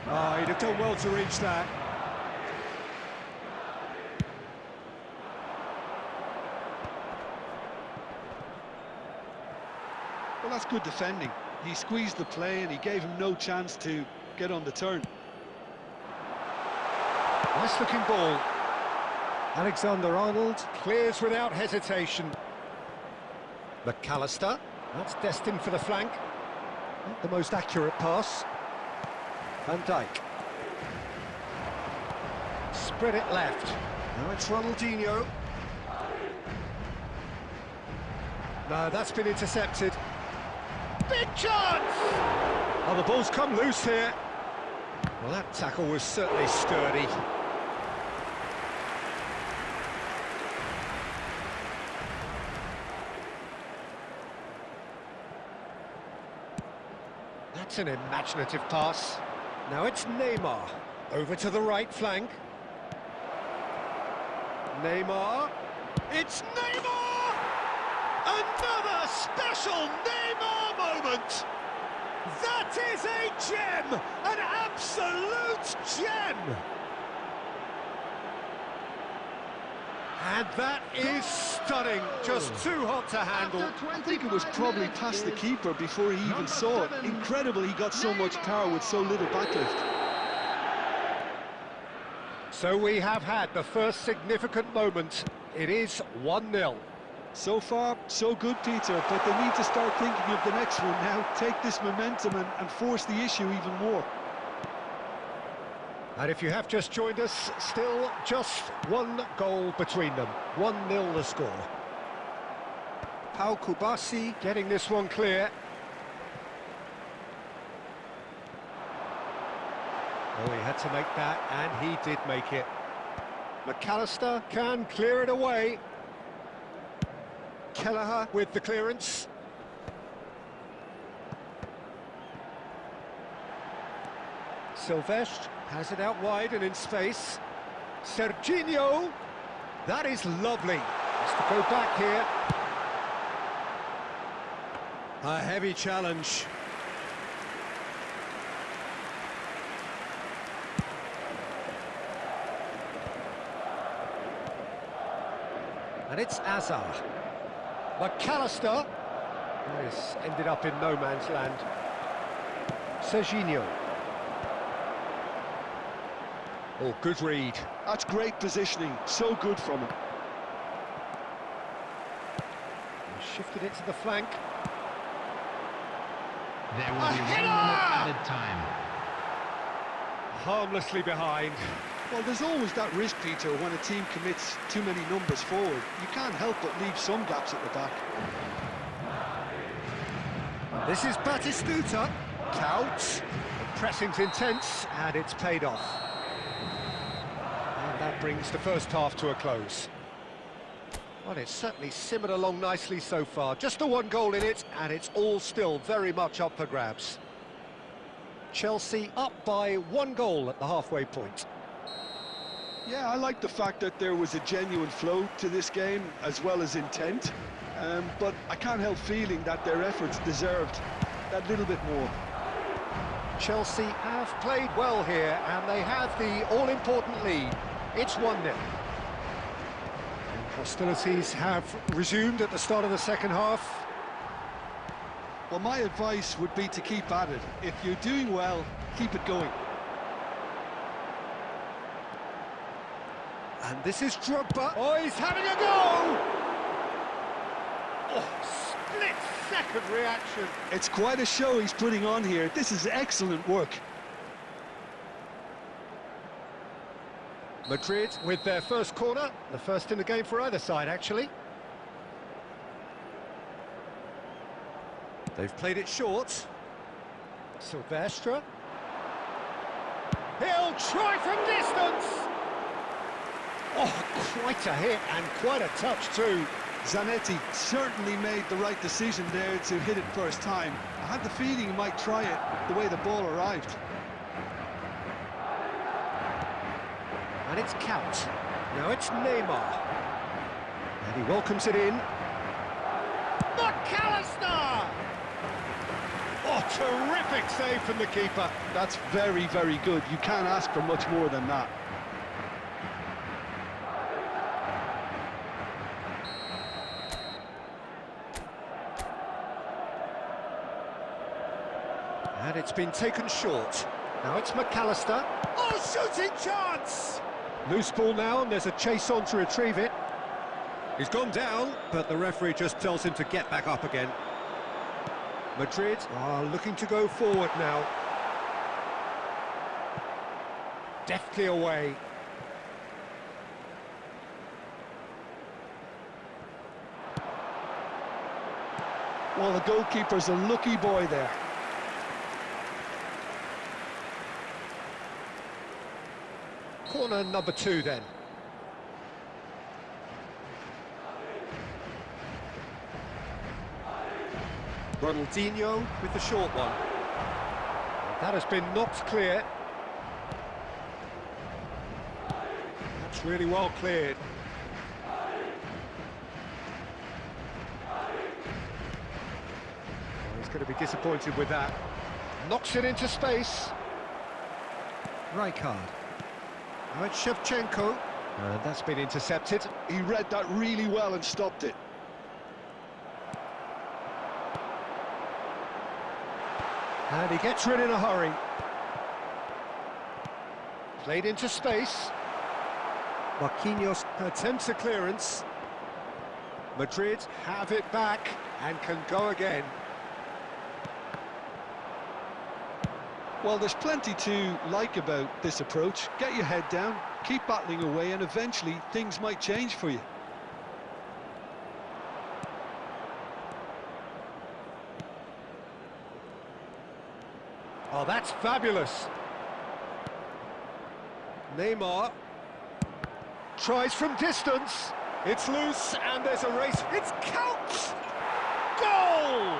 Oh, he'd have done well to reach that. Well, that's good defending. He squeezed the play and he gave him no chance to get on the turn. Nice looking ball. Alexander-Arnold clears without hesitation. McAllister, that's destined for the flank. Not the most accurate pass. Van Dijk. Spread it left. Now it's Ronaldinho. No, that's been intercepted. Big chance! Oh, the ball's come loose here. Well, that tackle was certainly sturdy. That's an imaginative pass. Now it's Neymar. Over to the right flank. Neymar. It's Neymar! Another special Neymar moment! That is a gem! An absolute gem! And that is stunning, just too hot to handle. I think it was probably past the keeper before he even saw it. Incredible he got so much power with so little backlift. So we have had the first significant moment. It is 1-0. So far, so good, Peter, but they need to start thinking of the next one now. Take this momentum and force the issue even more. And if you have just joined us, still just one goal between them. 1-0 the score. Pau Kubasi getting this one clear. Oh, he had to make that, and he did make it. McAllister can clear it away. Kelleher with the clearance. Silvestre has it out wide and in space. Serginho, that is lovely. Has to go back here. A heavy challenge. And it's Azar. McAllister. This ended up in no man's land. Serginho. Oh, good read. That's great positioning, so good from him. He shifted it to the flank. There will be 1 minute added time. Harmlessly behind. Well, there's always that risk, Peter, when a team commits too many numbers forward. You can't help but leave some gaps at the back. This is Batistuta. Counts. The pressing's intense, and it's paid off. And that brings the first half to a close. Well, it's certainly simmered along nicely so far. Just the one goal in it, and it's all still very much up for grabs. Chelsea up by 1 goal at the halfway point. Yeah, I like the fact that there was a genuine flow to this game as well as intent, but I can't help feeling that their efforts deserved that little bit more. Chelsea have played well here, and they have the all-important lead. It's 1-0. Hostilities have resumed at the start of the second half. Well, my advice would be to keep at it. If you're doing well, keep it going. And this is Drogba. Oh, he's having a go! Oh, split-second reaction. It's quite a show he's putting on here. This is excellent work. Madrid with their first corner, the first in the game for either side, actually. They've played it short. Silvestre. He'll try from distance! Oh, quite a hit and quite a touch too. Zanetti certainly made the right decision there to hit it first time. I had the feeling he might try it the way the ball arrived. And it's Count. Now it's Neymar. And he welcomes it in. McAllister! Oh, terrific save from the keeper. That's very, very good. You can't ask for much more than that. And it's been taken short. Now it's McAllister. Oh, shooting chance! Loose ball now, and there's a chase on to retrieve it. He's gone down, but the referee just tells him to get back up again. Madrid are looking to go forward now. Deftly away. Well, the goalkeeper's a lucky boy there. Corner number 2 then. Ronaldinho with the short one. That has been knocked clear. That's really well cleared. Oh, he's going to be disappointed with that. Knocks it into space. Rijkaard. Now it's Shevchenko. That's been intercepted. He read that really well and stopped it. And he gets rid in a hurry. Played into space. Marquinhos attempts a clearance. Madrid have it back and can go again. Well, there's plenty to like about this approach. Get your head down, keep battling away, and eventually things might change for you. Oh, that's fabulous. Neymar tries from distance. It's loose, and there's a race. It's Count! Goal!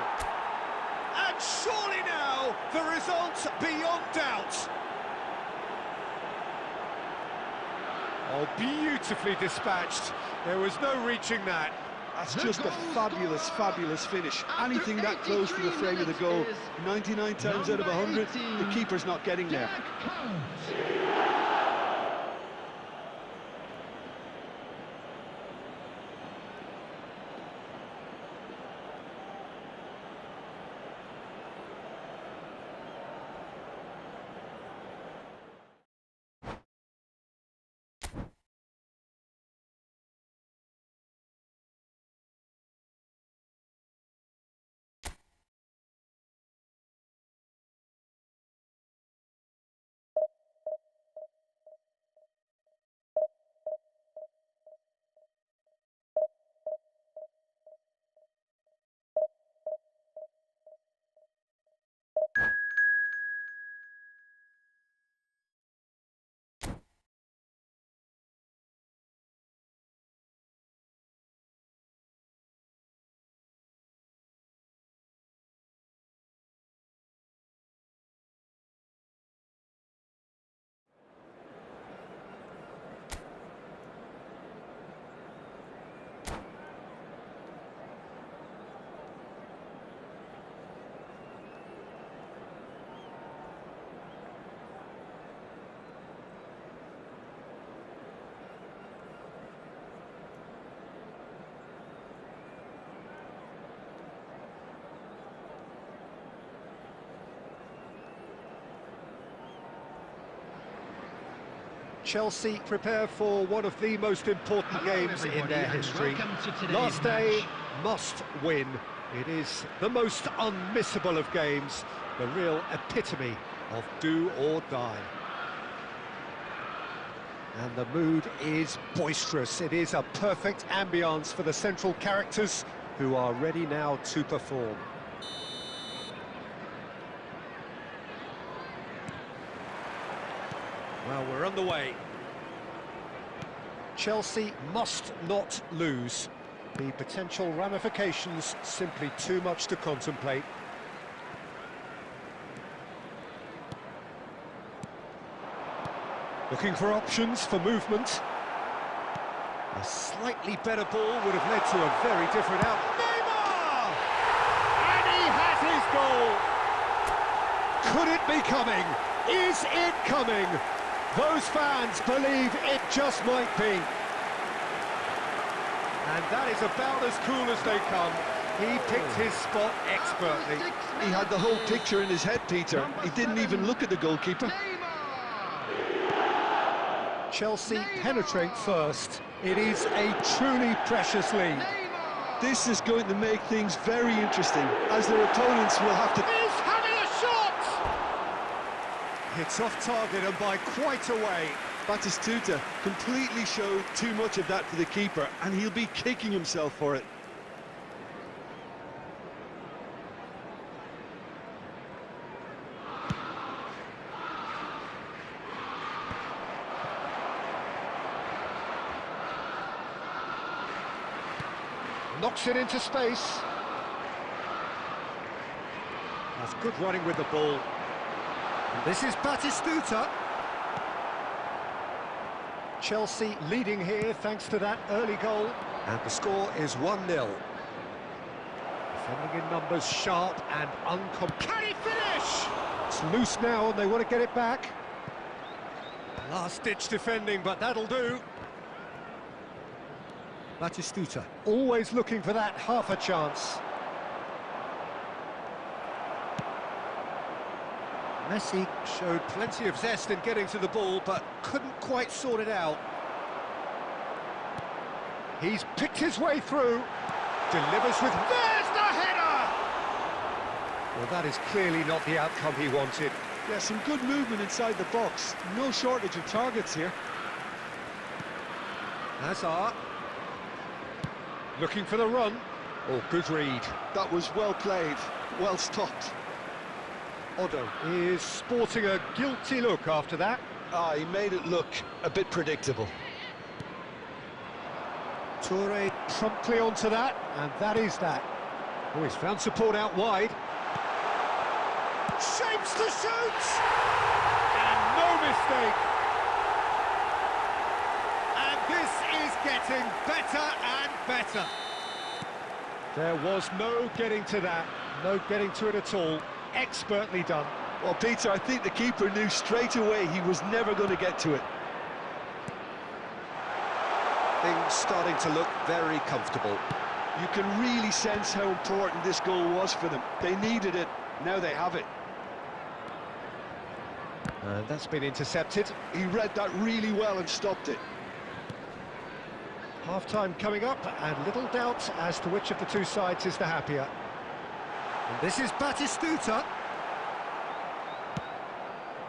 And surely now, the result beyond doubt. Oh, beautifully dispatched. There was no reaching that. That's just a fabulous, fabulous finish. Anything that close to the frame of the goal, 99 times out of 100, the keeper's not getting there. Chelsea prepare for one of the most important Hello, games in everybody, their and history. welcome to today's Last day, match. must win. It is the most unmissable of games, the real epitome of do or die. And the mood is boisterous. It is a perfect ambience for the central characters who are ready now to perform. Well, we're on the way. Chelsea must not lose. The potential ramifications simply too much to contemplate. Looking for options for movement. A slightly better ball would have led to a very different outcome. Neymar! And he has his goal! Could it be coming? Is it coming? Those fans believe it just might be. And that is about as cool as they come. He picked his spot expertly. He had the whole picture in his head, Peter. He didn't even look at the goalkeeper. Chelsea penetrate first. It is a truly precious lead. This is going to make things very interesting, as their opponents will have to... He's having a shot! It's off target and by quite a way. Batistuta completely showed too much of that to the keeper, and he'll be kicking himself for it. Knocks it into space. That's good running with the ball. And this is Batistuta. Chelsea leading here thanks to that early goal. And the score is 1-0. Defending in numbers, sharp and Can he finish? It's loose now and they want to get it back. Last-ditch defending, but that'll do. Batistuta, always looking for that half a chance. Messi showed plenty of zest in getting to the ball, but couldn't quite sort it out. He's picked his way through, delivers with... There's the header! Well, that is clearly not the outcome he wanted. Yeah, some good movement inside the box. No shortage of targets here. Hazard. Looking for the run. Oh, good read. That was well played, well stopped. Odo is sporting a guilty look after that. He made it look a bit predictable. Toure promptly onto that, and that is that. Oh, he's found support out wide. Shapes to shoot! And no mistake! And this is getting better and better. There was no getting to that, no getting to it at all. Expertly done. Well, Peter, I think the keeper knew straight away he was never going to get to it. Things starting to look very comfortable. You can really sense how important this goal was for them. They needed it, now they have it. And that's been intercepted. He read that really well and stopped it. Half-time coming up, and little doubt as to which of the two sides is the happier. And this is Batistuta.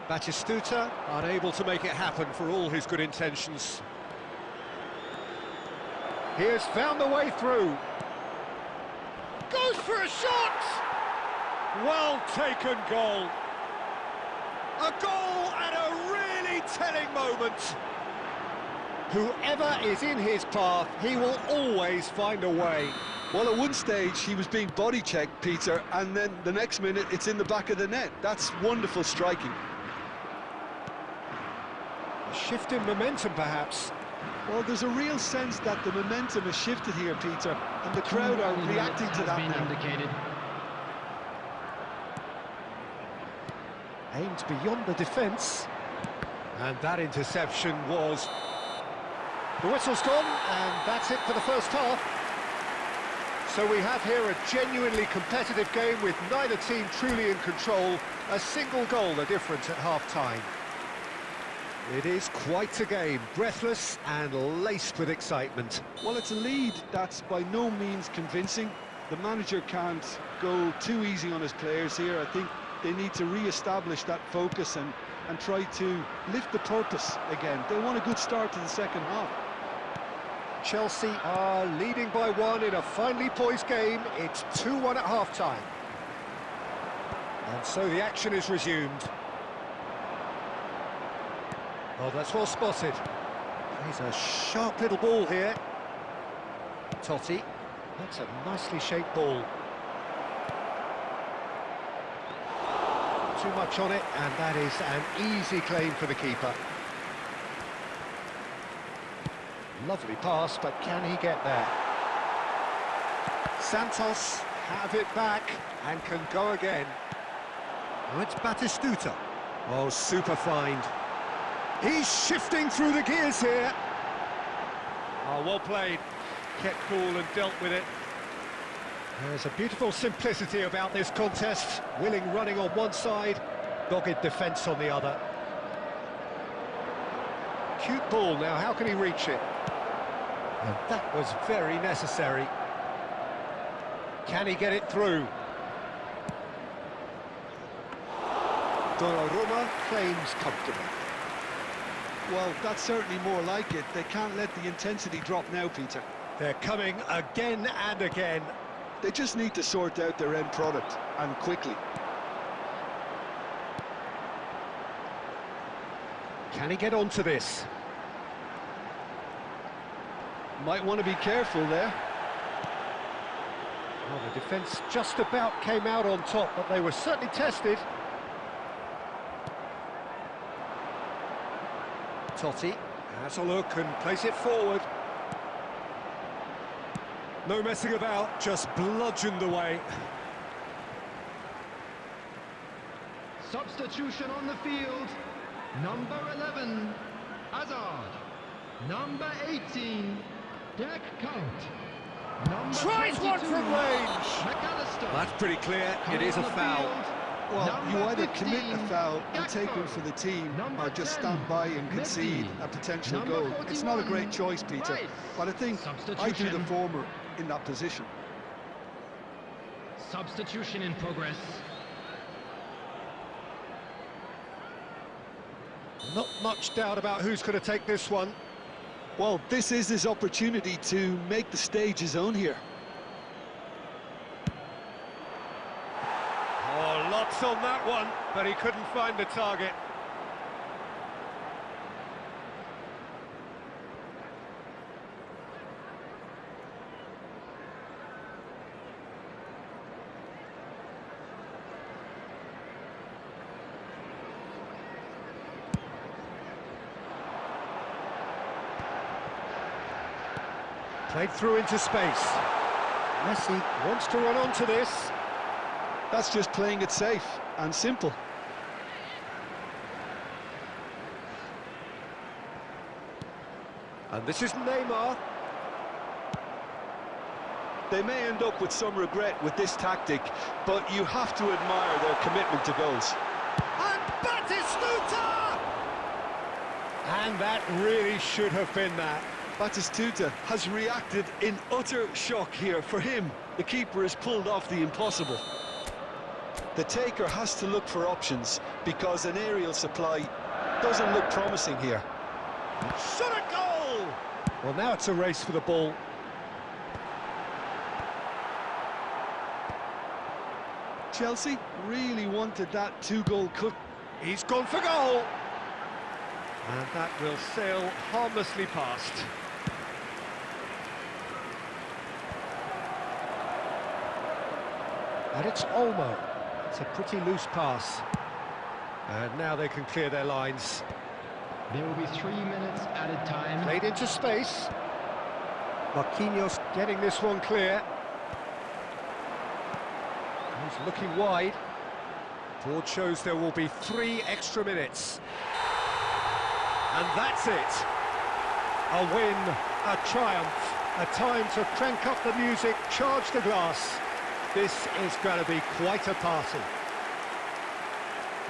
Batistuta unable to make it happen for all his good intentions. He has found the way through. Goes for a shot! Well taken goal. A goal at a really telling moment. Whoever is in his path, he will always find a way. Well, at one stage, he was being body-checked, Peter, and then the next minute, it's in the back of the net. That's wonderful striking. A shift in momentum, perhaps. Well, there's a real sense that the momentum has shifted here, Peter, and the crowd are reacting to that now. Indicated. Aimed beyond the defence. And that interception was... The whistle's gone, and that's it for the first half. So we have here a genuinely competitive game with neither team truly in control. A single goal the difference at half-time. It is quite a game, breathless and laced with excitement. Well, it's a lead that's by no means convincing. The manager can't go too easy on his players here. I think they need to re-establish that focus and try to lift the purpose again. They want a good start to the second half. Chelsea are leading by 1 in a finely poised game. It's 2-1 at half-time. And so the action is resumed. Oh, that's well spotted. He's a sharp little ball here. Totti. That's a nicely shaped ball. Too much on it, and that is an easy claim for the keeper. Lovely pass, but can he get there? Santos have it back and can go again. Oh, it's Batistuta. Oh, super find. He's shifting through the gears here. Oh, well played. Kept cool and dealt with it. There's a beautiful simplicity about this contest. Willing running on one side, dogged defence on the other. Cute ball now, how can he reach it? And that was very necessary. Can he get it through? Donnarumma claims comfortably. Well, that's certainly more like it. They can't let the intensity drop now, Peter. They're coming again and again. They just need to sort out their end product, and quickly. Can he get onto this? Might want to be careful there. Well, the defence just about came out on top, but they were certainly tested. Totti has a look and plays it forward. No messing about, just bludgeoned away. Substitution on the field. Number 11, Hazard. Number 18, Jack Count. Number Tries 22, one from range. McAllister. That's pretty clear, it is a foul. Well, you Number either commit 15, a foul and Gakpo. take one for the team, Number or just 10, stand by and concede Mendy. a potential Number goal. It's not a 41, great choice, Peter, Rice. but I think I do the Substitution. former in that position. Substitution in progress. Not much doubt about who's going to take this one. Well, this is his opportunity to make the stage his own here. Oh, lots on that one, but he couldn't find the target. Played through into space. Messi wants to run onto this. That's just playing it safe and simple. And this is Neymar. They may end up with some regret with this tactic, but you have to admire their commitment to goals. And Batistuta! And that really should have been that. Batistuta has reacted in utter shock here. For him, the keeper has pulled off the impossible. The taker has to look for options because an aerial supply doesn't look promising here. Shot a goal! Well, now it's a race for the ball. Chelsea really wanted that two-goal cut. He's gone for goal. And that will sail harmlessly past. And it's Olmo. It's a pretty loose pass. And now they can clear their lines. There will be 3 minutes added time. Played into space. Marquinhos getting this one clear. He's looking wide. Board shows there will be 3 extra minutes. And that's it. A win, a triumph, a time to crank up the music, charge the glass. This is going to be quite a party.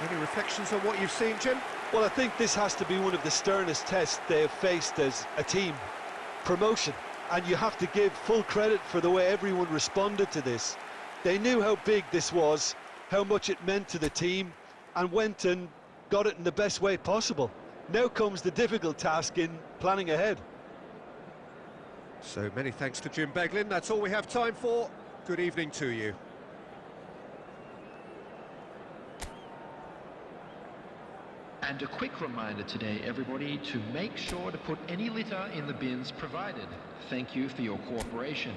Any reflections on what you've seen, Jim? Well, I think this has to be one of the sternest tests they have faced as a team. Promotion. And you have to give full credit for the way everyone responded to this. They knew how big this was, how much it meant to the team, and went and got it in the best way possible. Now comes the difficult task in planning ahead. So many thanks to Jim Beglin. That's all we have time for. Good evening to you. And a quick reminder today, everybody, to make sure to put any litter in the bins provided. Thank you for your cooperation.